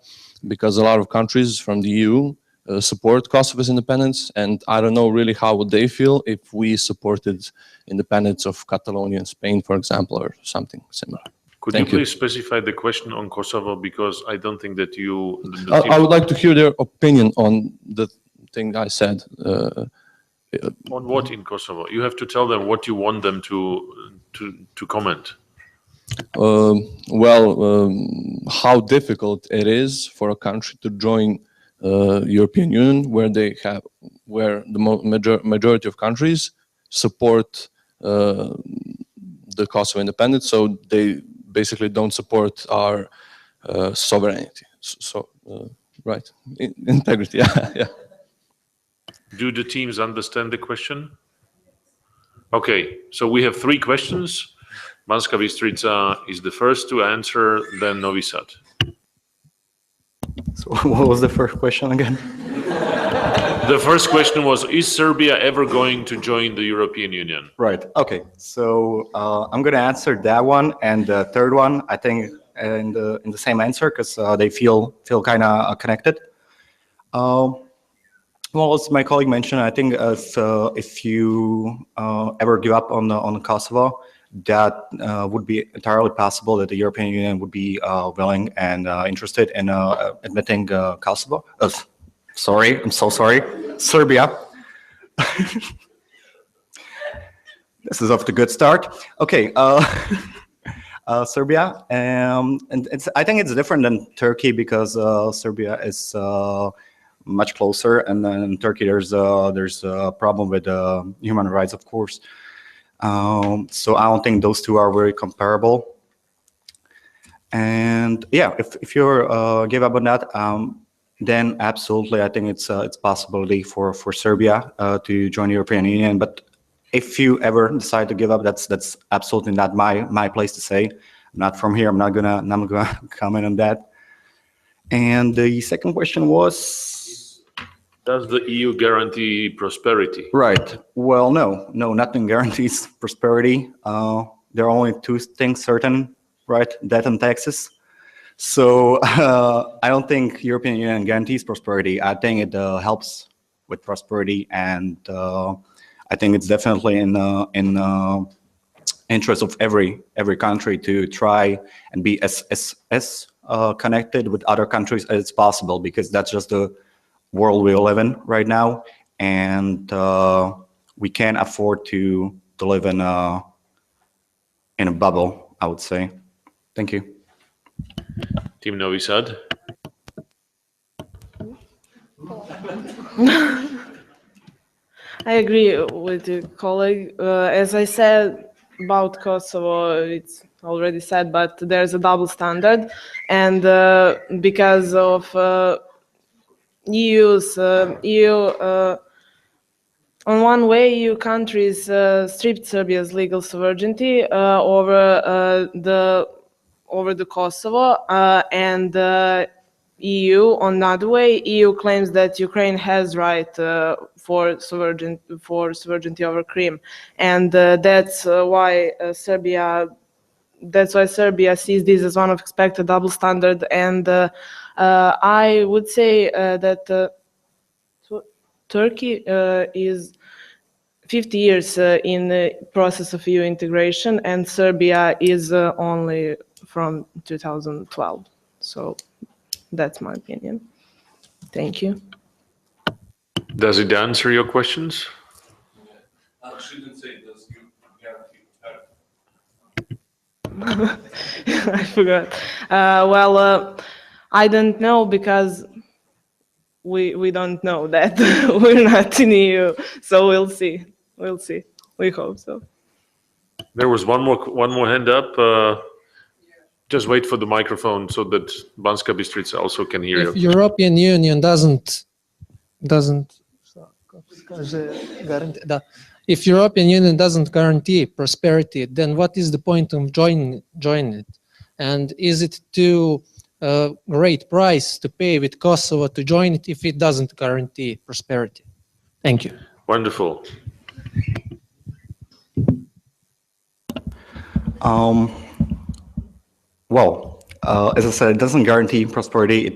because a lot of countries from the EU support Kosovo's independence, and I don't know really how would they feel if we supported independence of Catalonia and Spain, for example, or something similar. Could you please specify the question on Kosovo, because I don't think that you. I would like to hear their opinion on the thing I said. On what in Kosovo? You have to tell them what you want them to comment. How difficult it is for a country to join European Union, where the majority of countries support the Kosovo independence, so they basically don't support our sovereignty. So, right, integrity. Yeah. Do the teams understand the question? Okay, so we have 3 questions. Banska Bystrica is the first to answer, then Novi Sad. So what was the first question again? The first question was, is Serbia ever going to join the European Union? Right, okay. So I'm going to answer that one, and the third one, I think, in the same answer, because they feel kind of connected. Well, as my colleague mentioned, I think if you ever give up on Kosovo, that would be entirely possible that the European Union would be willing and interested in admitting Kosovo. Sorry, I'm so sorry, Serbia. This is off to a good start. Okay, Serbia, and I think it's different than Turkey, because Serbia is much closer, and then in Turkey there's a problem with human rights, of course. So I don't think those two are very comparable. And yeah, if you give up on that, then absolutely, I think it's possibility for Serbia to join the European Union. But if you ever decide to give up, that's absolutely not my place to say. I'm not from here. I'm not gonna comment on that. And the second question was, does the EU guarantee prosperity? Right. Well, no, nothing guarantees prosperity. There are only 2 things certain, right? Debt and taxes. So I don't think European Union guarantees prosperity. I think it helps with prosperity, and I think it's definitely in interest of every country to try and be as connected with other countries as possible, because that's just the world we live in right now, and we can't afford to live in a bubble, I would say. Thank you. Team Novi Sad. I agree with your colleague. As I said about Kosovo, it's already said, but there's a double standard, and because of on one way, EU countries stripped Serbia's legal sovereignty over the Kosovo, and EU on another way. EU claims that Ukraine has right for sovereignty over Crimea, and that's why Serbia sees this as one of expected double standard. And I would say that Turkey is 50 years in the process of EU integration, and Serbia is only from 2012. So that's my opinion. Thank you. Does it answer your questions? I shouldn't say does you guarantee I forgot. Well, I don't know because we don't know that. We're not in EU, so we'll see. We'll see. We hope so. There was one more hand up. Just wait for the microphone so that Banska Bystrica also can hear If you. European Union doesn't if European Union doesn't guarantee prosperity, then what is the point of joining it? And is it too great price to pay with Kosovo to join it if it doesn't guarantee prosperity? Thank you. Wonderful. Well, as I said, it doesn't guarantee prosperity.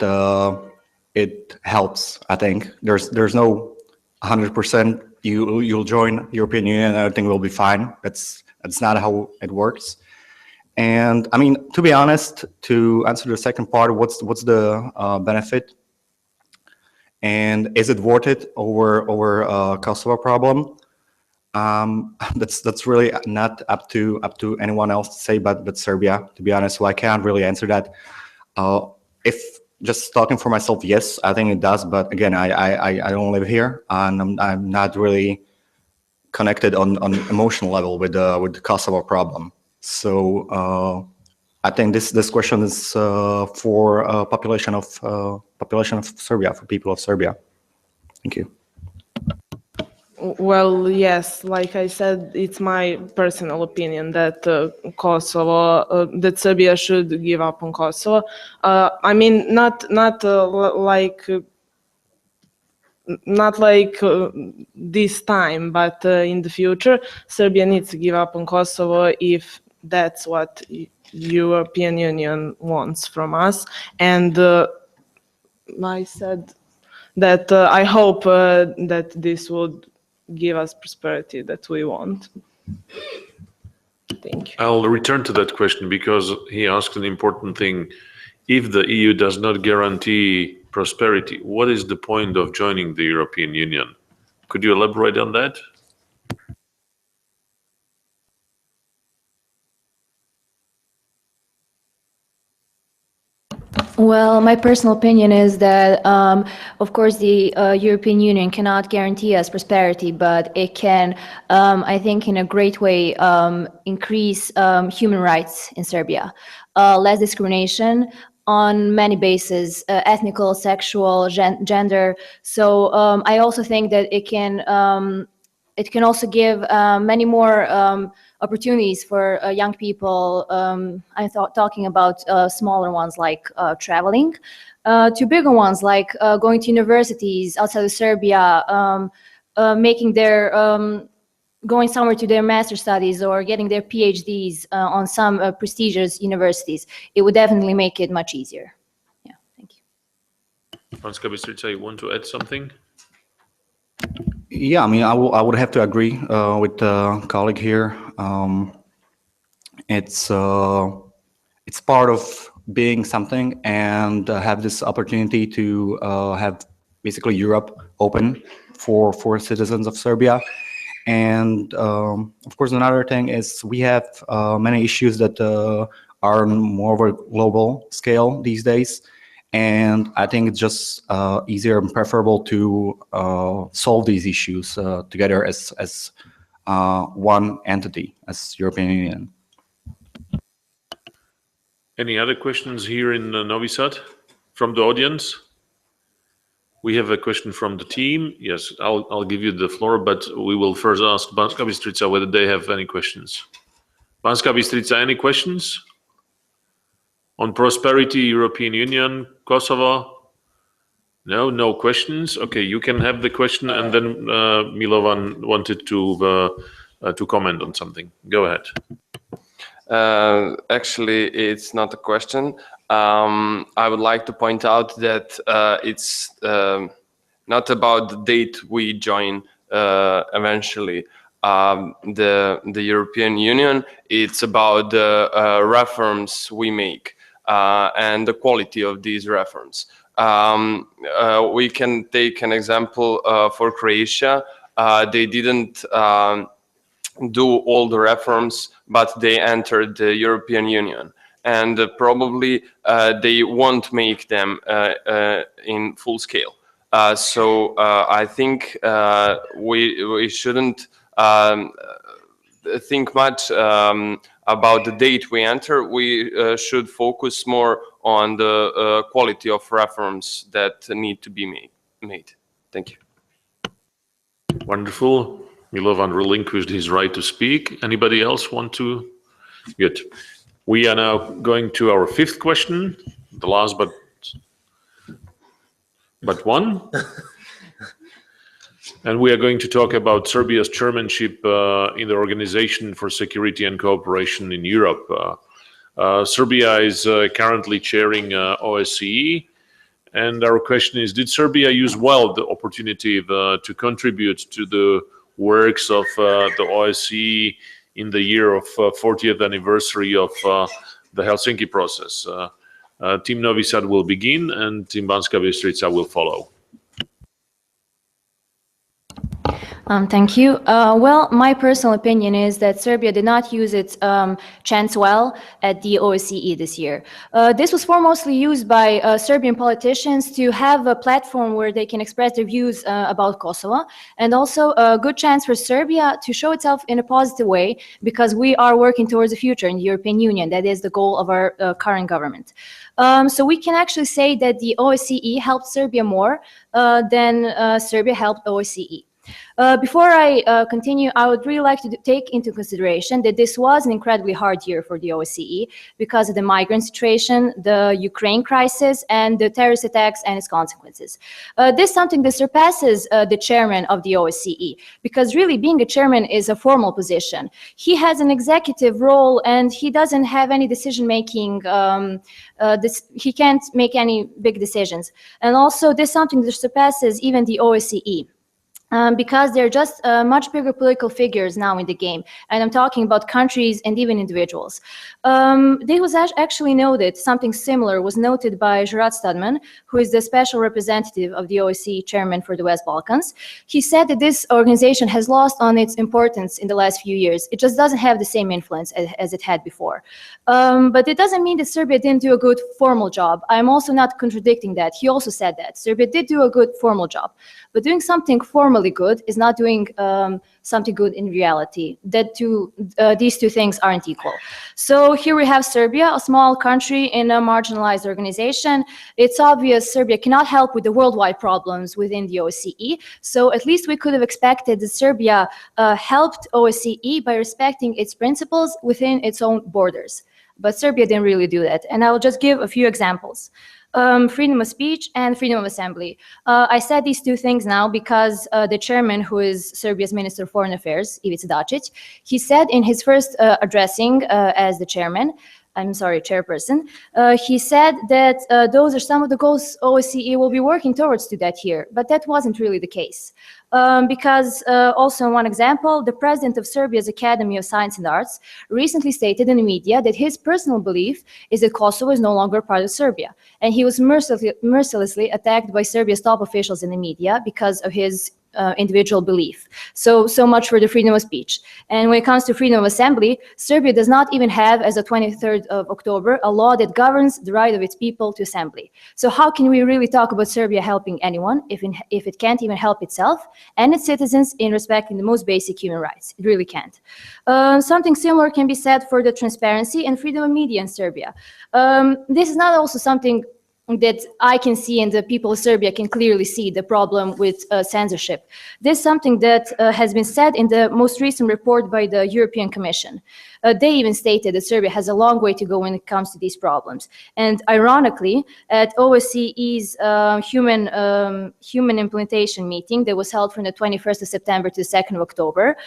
It helps. I think there's no 100%. You'll join European Union and everything will be fine. That's not how it works. And I mean, to be honest, to answer the second part, what's the benefit? And is it worth it over Kosovo problem? That's really not up to anyone else to say, but Serbia, to be honest. So I can't really answer that. If just talking for myself, yes, I think it does. But again, I don't live here, and I'm not really connected on emotional level with the Kosovo problem. So I think this question is for population of Serbia, for people of Serbia. Thank you. Well, yes, like I said, it's my personal opinion that Kosovo, that Serbia should give up on Kosovo. I mean, not like this time, but in the future, Serbia needs to give up on Kosovo if that's what European Union wants from us. And I said that I hope that this would give us prosperity that we want. Thank you. I'll return to that question because he asked an important thing. If the EU does not guarantee prosperity, what is the point of joining the European Union? Could you elaborate on that? Well, my personal opinion is that, of course, the European Union cannot guarantee us prosperity, but it can, I think, in a great way, increase human rights in Serbia. Less discrimination on many bases, ethnical, sexual, gender. So I also think that it can also give many more opportunities for young people. I'm talking about smaller ones like traveling, to bigger ones like going to universities outside of Serbia, making their going somewhere to their master studies or getting their PhDs on some prestigious universities. It would definitely make it much easier. Yeah, thank you. Banska Bystrica, you want to add something? Yeah, I mean, I would have to agree with the colleague here. It's part of being something and have this opportunity to have basically Europe open for citizens of Serbia. And of course, another thing is we have many issues that are on more of a global scale these days. And I think it's just easier and preferable to solve these issues together as one entity, as European Union. Any other questions here in Novi Sad from the audience? We have a question from the team. Yes, I'll give you the floor, but we will first ask Banska Bystrica whether they have any questions. Banska Bystrica, any questions? On prosperity, European Union, Kosovo? No questions. Okay, you can have the question, and then Milovan wanted to comment on something. Go ahead. Actually, it's not a question. I would like to point out that it's not about the date we join eventually. the European Union. It's about the reforms we make and the quality of these reforms. We can take an example for Croatia. They didn't do all the reforms, but they entered the European Union. And probably they won't make them in full scale. So I think we shouldn't think much about the date we enter. We should focus more on the quality of reforms that need to be made. Thank you. Wonderful. Milovan relinquished his right to speak. Anybody else want to? Good. We are now going to our fifth question, the last but one. And we are going to talk about Serbia's chairmanship in the Organization for Security and Cooperation in Europe. Serbia is currently chairing OSCE. And our question is, did Serbia use well the opportunity to contribute to the works of the OSCE in the year of 40th anniversary of the Helsinki process? Team Novi Sad will begin and Team Banska Bystrica will follow. Thank you. Well, my personal opinion is that Serbia did not use its chance well at the OSCE this year. This was foremostly used by Serbian politicians to have a platform where they can express their views about Kosovo, and also a good chance for Serbia to show itself in a positive way, because we are working towards the future in the European Union. That is the goal of our current government. So we can actually say that the OSCE helped Serbia more than Serbia helped OSCE. Before I continue, I would really like to take into consideration that this was an incredibly hard year for the OSCE because of the migrant situation, the Ukraine crisis, and the terrorist attacks and its consequences. This is something that surpasses the chairman of the OSCE, because really being a chairman is a formal position. He has an executive role and he doesn't have any decision-making. He can't make any big decisions. And also this is something that surpasses even the OSCE. Because they're just much bigger political figures now in the game. And I'm talking about countries and even individuals. They was actually noted, something similar was noted by Žerat Stadman, who is the special representative of the OSCE chairman for the West Balkans. He said that this organization has lost on its importance in the last few years. It just doesn't have the same influence as it had before. But it doesn't mean that Serbia didn't do a good formal job. I'm also not contradicting that. He also said that. Serbia did do a good formal job. But doing something formally good is not doing something good in reality. These two things aren't equal. So here we have Serbia, a small country in a marginalized organization. It's obvious Serbia cannot help with the worldwide problems within the OSCE. So at least we could have expected that Serbia helped OSCE by respecting its principles within its own borders. But Serbia didn't really do that. And I'll just give a few examples. Freedom of speech and freedom of assembly. I said these two things now because the chairman, who is Serbia's Minister of Foreign Affairs, Ivica Dačić, he said in his first addressing as the chairperson, he said that those are some of the goals OSCE will be working towards to that year, but that wasn't really the case. Because also one example, the president of Serbia's Academy of Science and Arts recently stated in the media that his personal belief is that Kosovo is no longer part of Serbia. And he was mercilessly attacked by Serbia's top officials in the media because of his individual belief. So much for the freedom of speech. And when it comes to freedom of assembly, Serbia does not even have, as of 23rd of October, a law that governs the right of its people to assembly. So how can we really talk about Serbia helping anyone if it can't even help itself and its citizens in respecting the most basic human rights? It really can't. Something similar can be said for the transparency and freedom of media in Serbia. This is not also something that I can see and the people of Serbia can clearly see the problem with censorship. This is something that has been said in the most recent report by the European Commission. They even stated that Serbia has a long way to go when it comes to these problems. And ironically, at OSCE's human implementation meeting that was held from the 21st of September to the 2nd of October,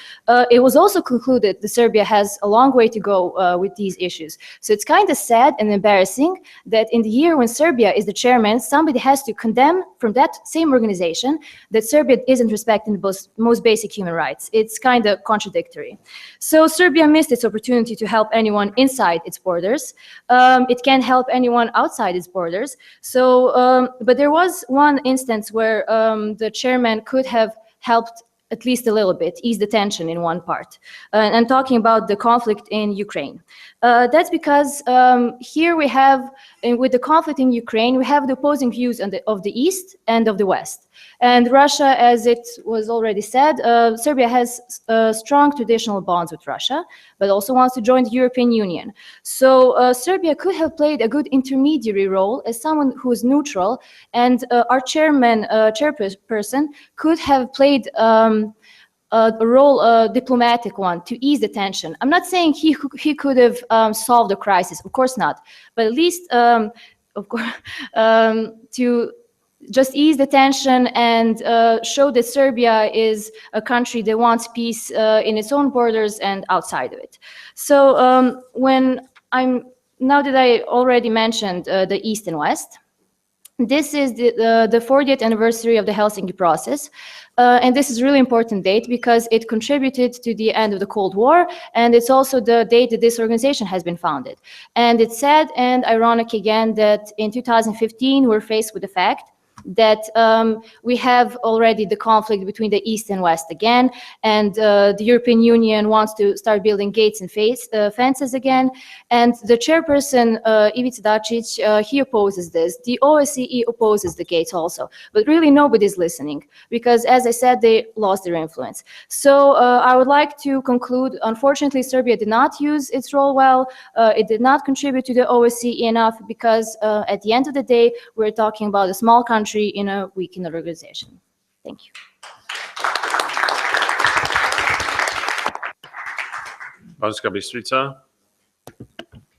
it was also concluded that Serbia has a long way to go with these issues. So it's kind of sad and embarrassing that in the year when Serbia Serbia is the chairman, somebody has to condemn from that same organization that Serbia isn't respecting the most basic human rights. It's kind of contradictory. So Serbia missed its opportunity to help anyone inside its borders. It can't help anyone outside its borders. So, but there was one instance where the chairman could have helped at least a little bit, ease the tension in one part. And talking about the conflict in Ukraine. That's because here we have, with the conflict in Ukraine, we have the opposing views of the East and of the West. And Russia, as it was already said, Serbia has strong traditional bonds with Russia, but also wants to join the European Union. So Serbia could have played a good intermediary role as someone who is neutral, and our chairperson could have played a role, a diplomatic one, to ease the tension. I'm not saying he could have solved the crisis, of course not, but at least, of course, to just ease the tension and show that Serbia is a country that wants peace in its own borders and outside of it. So now that I already mentioned the East and West, this is the 40th anniversary of the Helsinki process. And this is a really important date because it contributed to the end of the Cold War, and it's also the date that this organization has been founded. And it's sad and ironic again that in 2015 we're faced with the fact that we have already the conflict between the East and West again, and the European Union wants to start building gates and fences again. And the chairperson, Ivica Dačić, he opposes this. The OSCE opposes the gates also, but really nobody's listening because, as I said, they lost their influence. So I would like to conclude, unfortunately, Serbia did not use its role well. It did not contribute to the OSCE enough because at the end of the day, we're talking about a small country in a weakened organization. Thank you. Banska, Bystrica.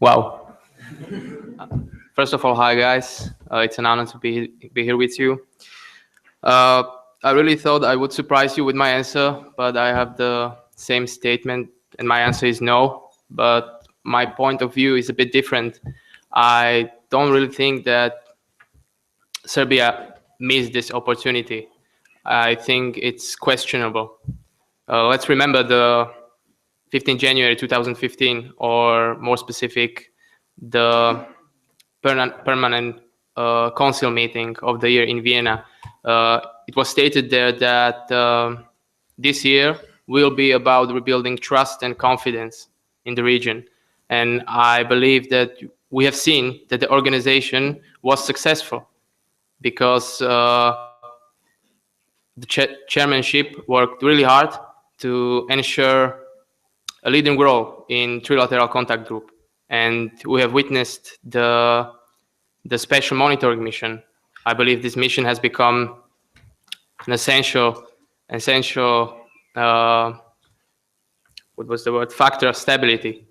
Wow. First of all, hi guys. It's an honor to be here with you. I really thought I would surprise you with my answer, but I have the same statement and my answer is no. But my point of view is a bit different. I don't really think that Serbia missed this opportunity. I think it's questionable. Let's remember the 15 January 2015, or more specific, the permanent council meeting of the year in Vienna. It was stated there that this year will be about rebuilding trust and confidence in the region. And I believe that we have seen that the organization was successful, because the chairmanship worked really hard to ensure a leading role in trilateral contact group. And we have witnessed the special monitoring mission. I believe this mission has become an essential what was the word, factor of stability.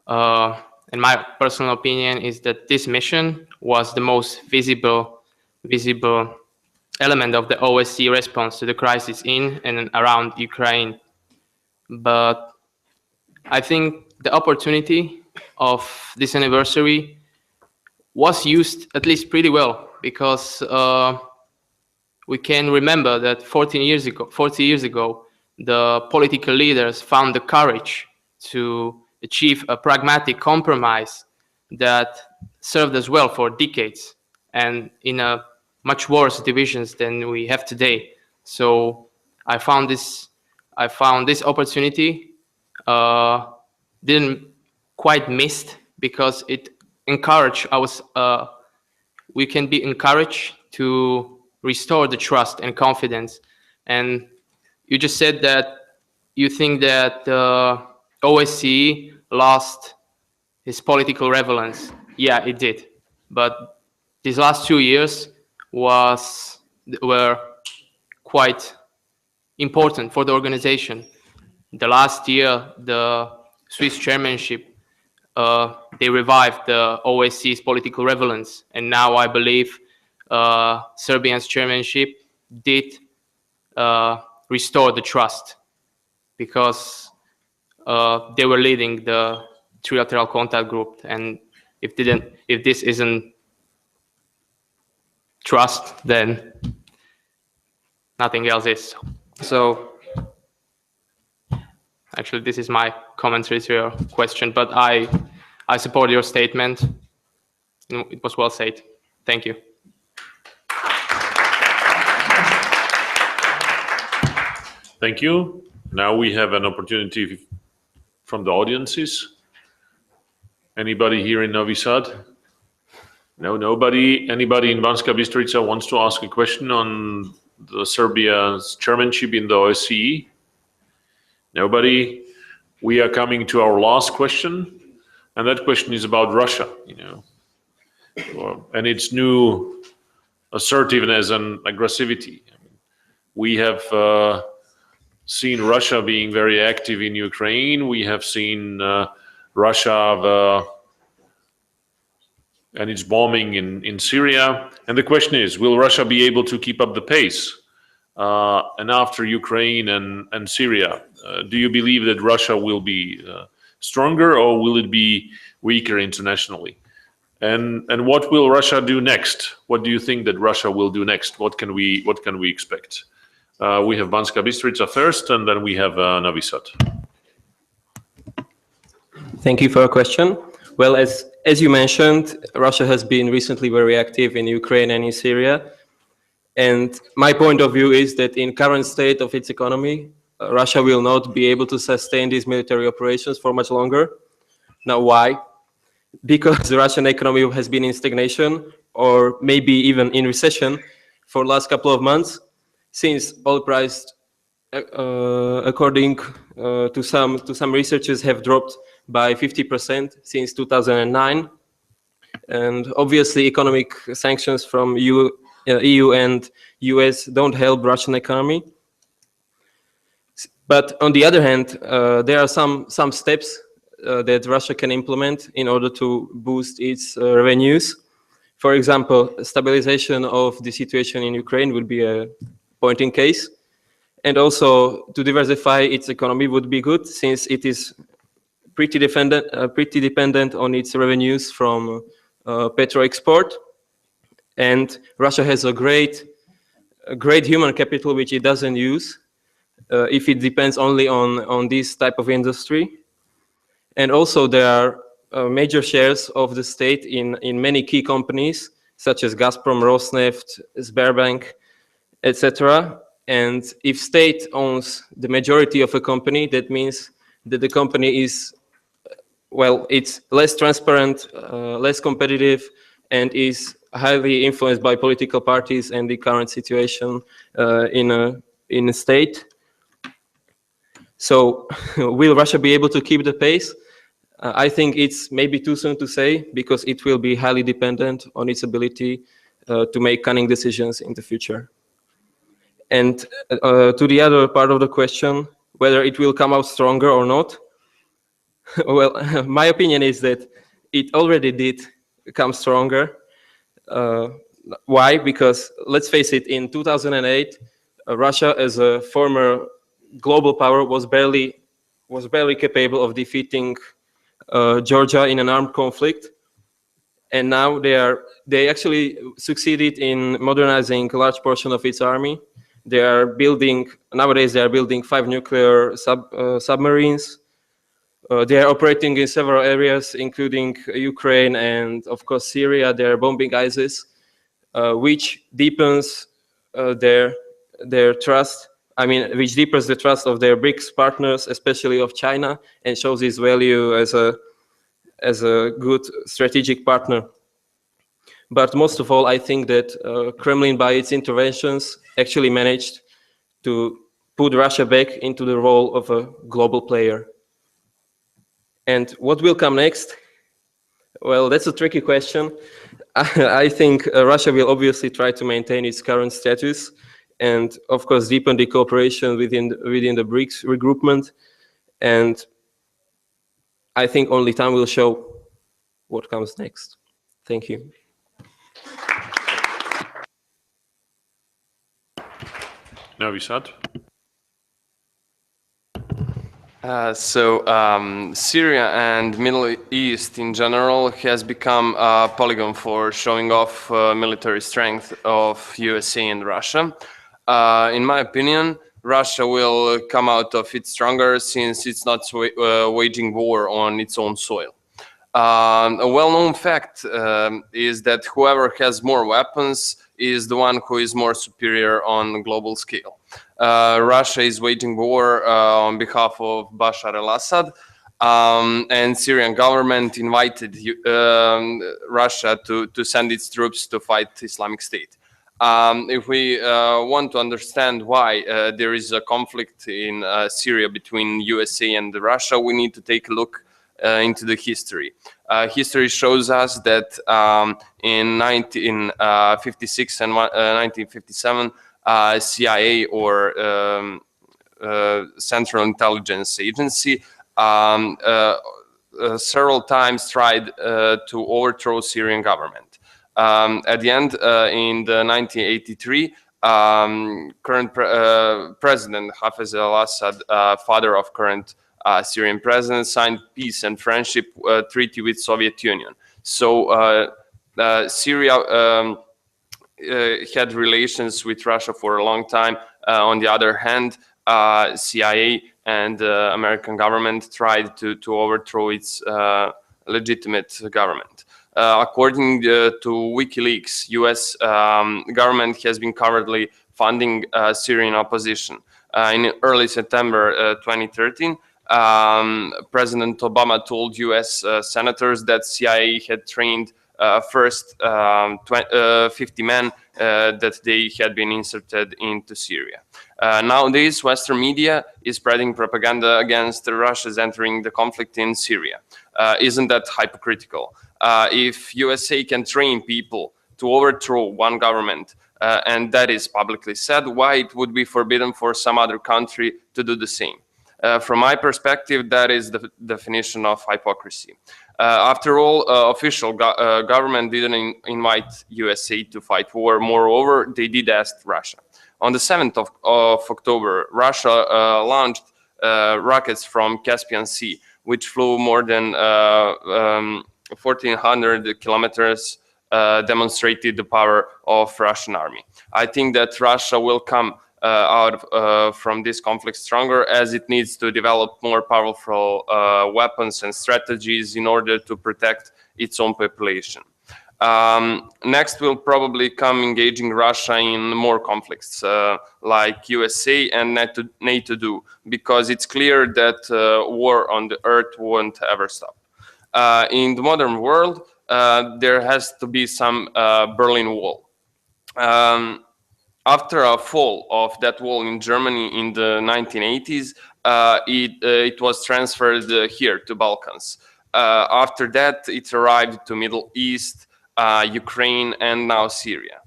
And my personal opinion is that this mission was the most visible element of the OSCE response to the crisis in and around Ukraine. But I think the opportunity of this anniversary was used at least pretty well, because we can remember that 40 years ago, the political leaders found the courage to achieve a pragmatic compromise that served us well for decades, and in a much worse divisions than we have today. So I found this opportunity didn't quite missed, because it encouraged we can be encouraged to restore the trust and confidence. And you just said that you think that OSCE lost his political relevance. Yeah, it did. But these last 2 years were quite important for the organization. The last year, the Swiss chairmanship, they revived the OSCE's political relevance, and now I believe Serbia's chairmanship did restore the trust, because they were leading the trilateral contact group, and if this isn't trust, then nothing else is. So actually, this is my commentary to your question, but I support your statement. It was well said. Thank you. Thank you. Now we have an opportunity from the audiences. Anybody here in Novi Sad? No, nobody. Anybody in Banska Bystrica wants to ask a question on the Serbia's chairmanship in the OSCE? Nobody. We are coming to our last question, and that question is about Russia, and its new assertiveness and aggressivity. We have seen Russia being very active in Ukraine. We have seen Russia and its bombing in Syria. And the question is, will Russia be able to keep up the pace? And after Ukraine and Syria, do you believe that Russia will be stronger, or will it be weaker internationally? And what will Russia do next? What do you think that Russia will do next? What can we expect? We have Banska Bystrica first, and then we have Novi Sad. Thank you for your question. Well, as you mentioned, Russia has been recently very active in Ukraine and in Syria. And my point of view is that in current state of its economy, Russia will not be able to sustain these military operations for much longer. Now, why? Because the Russian economy has been in stagnation, or maybe even in recession for the last couple of months, since oil price, according to some researchers, have dropped by 50% since 2009. And obviously, economic sanctions from EU and US don't help Russian economy. But on the other hand, there are some steps that Russia can implement in order to boost its revenues. For example, stabilization of the situation in Ukraine would be a point in case. And also to diversify its economy would be good, since it is pretty dependent on its revenues from petro export. And Russia has a great human capital which it doesn't use if it depends only on this type of industry. And also there are major shares of the state in many key companies such as Gazprom, Rosneft, Sberbank, etc. And if state owns the majority of a company, that means that the company is, well, it's less transparent, less competitive, and is highly influenced by political parties and the current situation in a state. So will Russia be able to keep the pace? I think it's maybe too soon to say, because it will be highly dependent on its ability to make cunning decisions in the future. And to the other part of the question, whether it will come out stronger or not, well, my opinion is that it already did come stronger. Why? Because let's face it, in 2008, Russia, as a former global power, was barely capable of defeating Georgia in an armed conflict, and now they actually succeeded in modernizing a large portion of its army. Nowadays they are building 5 nuclear submarines. They are operating in several areas, including Ukraine and of course Syria. They are bombing ISIS, which deepens their trust. I mean, which deepens the trust of their BRICS partners, especially of China, and shows its value as a good strategic partner. But most of all, I think that Kremlin, by its interventions, actually managed to put Russia back into the role of a global player. And what will come next? Well, that's a tricky question. I think Russia will obviously try to maintain its current status, and of course deepen the cooperation within the BRICS regroupment. And I think only time will show what comes next. Thank you. Novi Sad. Syria and Middle East in general has become a polygon for showing off military strength of USA and Russia. In my opinion, Russia will come out of it stronger since it's not waging war on its own soil. A well-known fact is that whoever has more weapons is the one who is more superior on a global scale. Russia is waging war on behalf of Bashar al-Assad, and Syrian government invited Russia to send its troops to fight Islamic State. If we want to understand why there is a conflict in Syria between USA and Russia, we need to take a look into the history. History shows us that in 1956 and 1957, CIA or Central Intelligence Agency several times tried to overthrow Syrian government. At the end, in the 1983, current President Hafez al-Assad, father of current Syrian president, signed peace and friendship treaty with Soviet Union. So Syria had relations with Russia for a long time. On the other hand, CIA and American government tried to overthrow its legitimate government. According to WikiLeaks, US government has been covertly funding Syrian opposition. In early September 2013, President Obama told US senators that CIA had trained first 50 men that they had been inserted into Syria. Nowadays, Western media is spreading propaganda against Russia's entering the conflict in Syria. Isn't that hypocritical? If USA can train people to overthrow one government, and that is publicly said, why it would be forbidden for some other country to do the same? From my perspective, that is the definition of hypocrisy. After all, official government didn't invite USA to fight war. Moreover, they did ask Russia. On the 7th of October, Russia launched rockets from Caspian Sea, which flew more than 1,400 kilometers, demonstrated the power of Russian army. I think that Russia will come out from this conflict stronger, as it needs to develop more powerful weapons and strategies in order to protect its own population. Next will probably come engaging Russia in more conflicts like USA and NATO do, because it's clear that war on the earth won't ever stop. In the modern world, there has to be some Berlin Wall. After a fall of that wall in Germany in the 1980s, it was transferred here to Balkans. After that, it arrived to Middle East, Ukraine, and now Syria.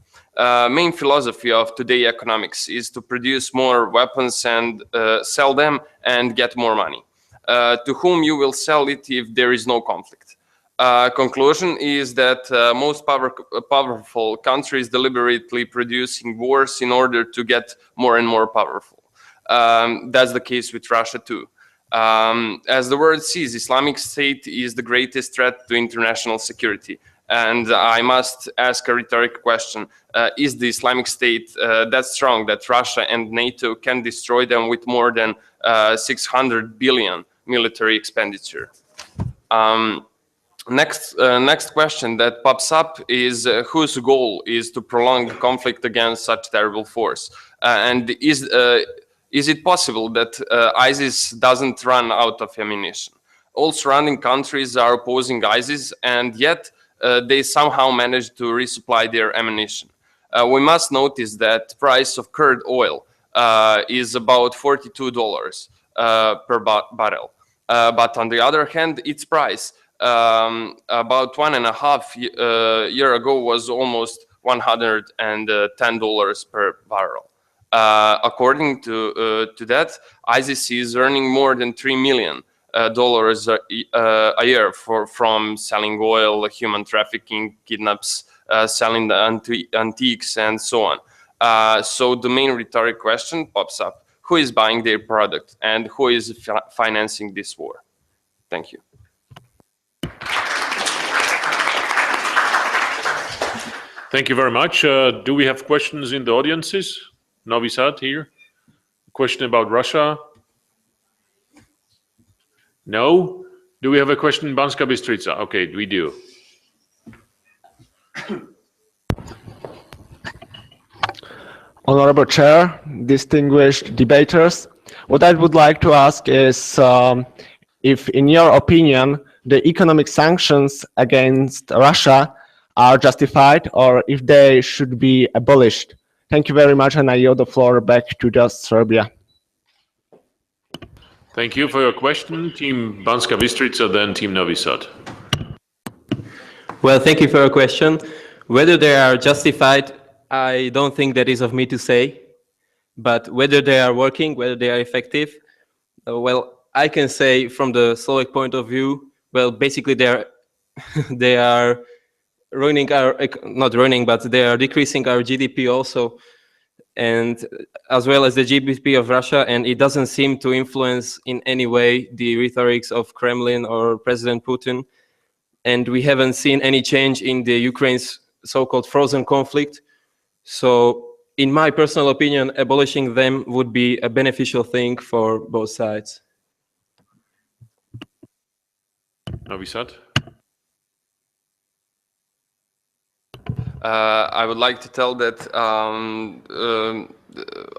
Main philosophy of today economics is to produce more weapons and sell them and get more money. To whom you will sell it if there is no conflict? Conclusion is that most powerful countries deliberately producing wars in order to get more and more powerful. That's the case with Russia too. As the world sees, Islamic State is the greatest threat to international security. And I must ask a rhetorical question. Is the Islamic State that strong that Russia and NATO can destroy them with more than 600 billion military expenditure? Next question that pops up is whose goal is to prolong the conflict against such terrible force? And is it possible that ISIS doesn't run out of ammunition? All surrounding countries are opposing ISIS, and yet they somehow manage to resupply their ammunition. We must notice that the price of crude oil is about $42 per barrel. But on the other hand, its price about 1.5 years ago was almost $110 per barrel. According to that, ISIS is earning more than $3 million a year from selling oil, human trafficking, kidnaps, selling the antiques, and so on. So the main rhetoric question pops up: who is buying their product and who is financing this war. Thank you. Thank you very much. Do we have questions in the audiences? Novi Sad here. Question about Russia? No? Do we have a question in Banska Bystrica? Okay, we do. Honorable Chair, distinguished debaters, what I would like to ask is if, in your opinion, the economic sanctions against Russia are justified or if they should be abolished. Thank you very much, and I yield the floor back to just Serbia. Thank you for your question. Team Banska Bystrica, then Team Novi Sad. Well, thank you for your question. Whether they are justified, I don't think that is of me to say. But whether they are working, whether they are effective, well, I can say from the Slovak point of view, well, basically they are ruining our, not ruining, but they are decreasing our GDP also, and as well as the GDP of Russia, and it doesn't seem to influence in any way the rhetorics of Kremlin or President Putin. And we haven't seen any change in the Ukraine's so-called frozen conflict. So in my personal opinion, abolishing them would be a beneficial thing for both sides. Novi Sad. I would like to tell that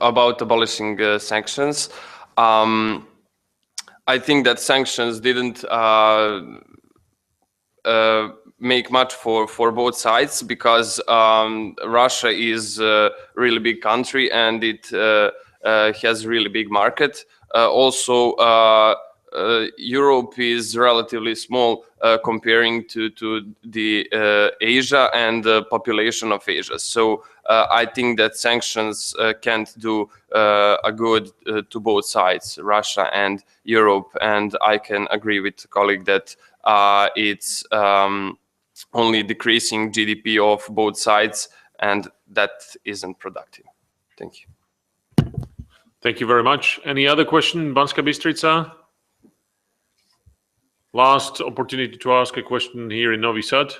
about abolishing sanctions. I think that sanctions didn't make much for both sides because Russia is a really big country and it has a really big market. Also, Europe is relatively small comparing to the Asia and the population of Asia. So I think that sanctions can't do a good to both sides, Russia and Europe. And I can agree with the colleague that it's only decreasing GDP of both sides, and that isn't productive. Thank you. Thank you very much. Any other question, Banska Bystrica? Last opportunity to ask a question here in Novi Sad.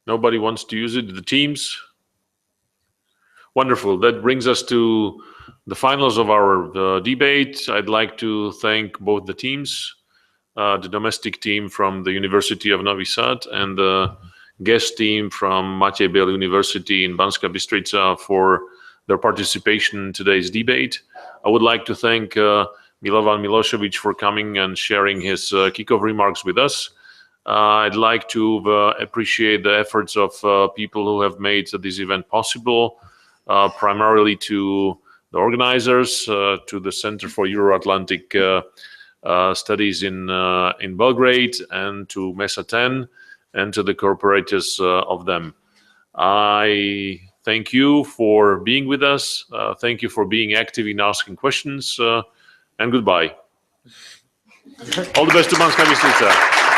Nobody wants to use it, the teams. Wonderful. That brings us to the finals of our debate. I'd like to thank both the teams, the domestic team from the University of Novi Sad and the guest team from Matej Bel University in Banska Bystrica for their participation in today's debate. I would like to thank Milovan Milošević for coming and sharing his kickoff remarks with us. I'd like to appreciate the efforts of people who have made this event possible, primarily to the organizers, to the Center for Euro-Atlantic Studies in Belgrade, and to MESA 10, and to the cooperators of them. I thank you for being with us. Thank you for being active in asking questions. And goodbye. All the best to Banska Bystrica.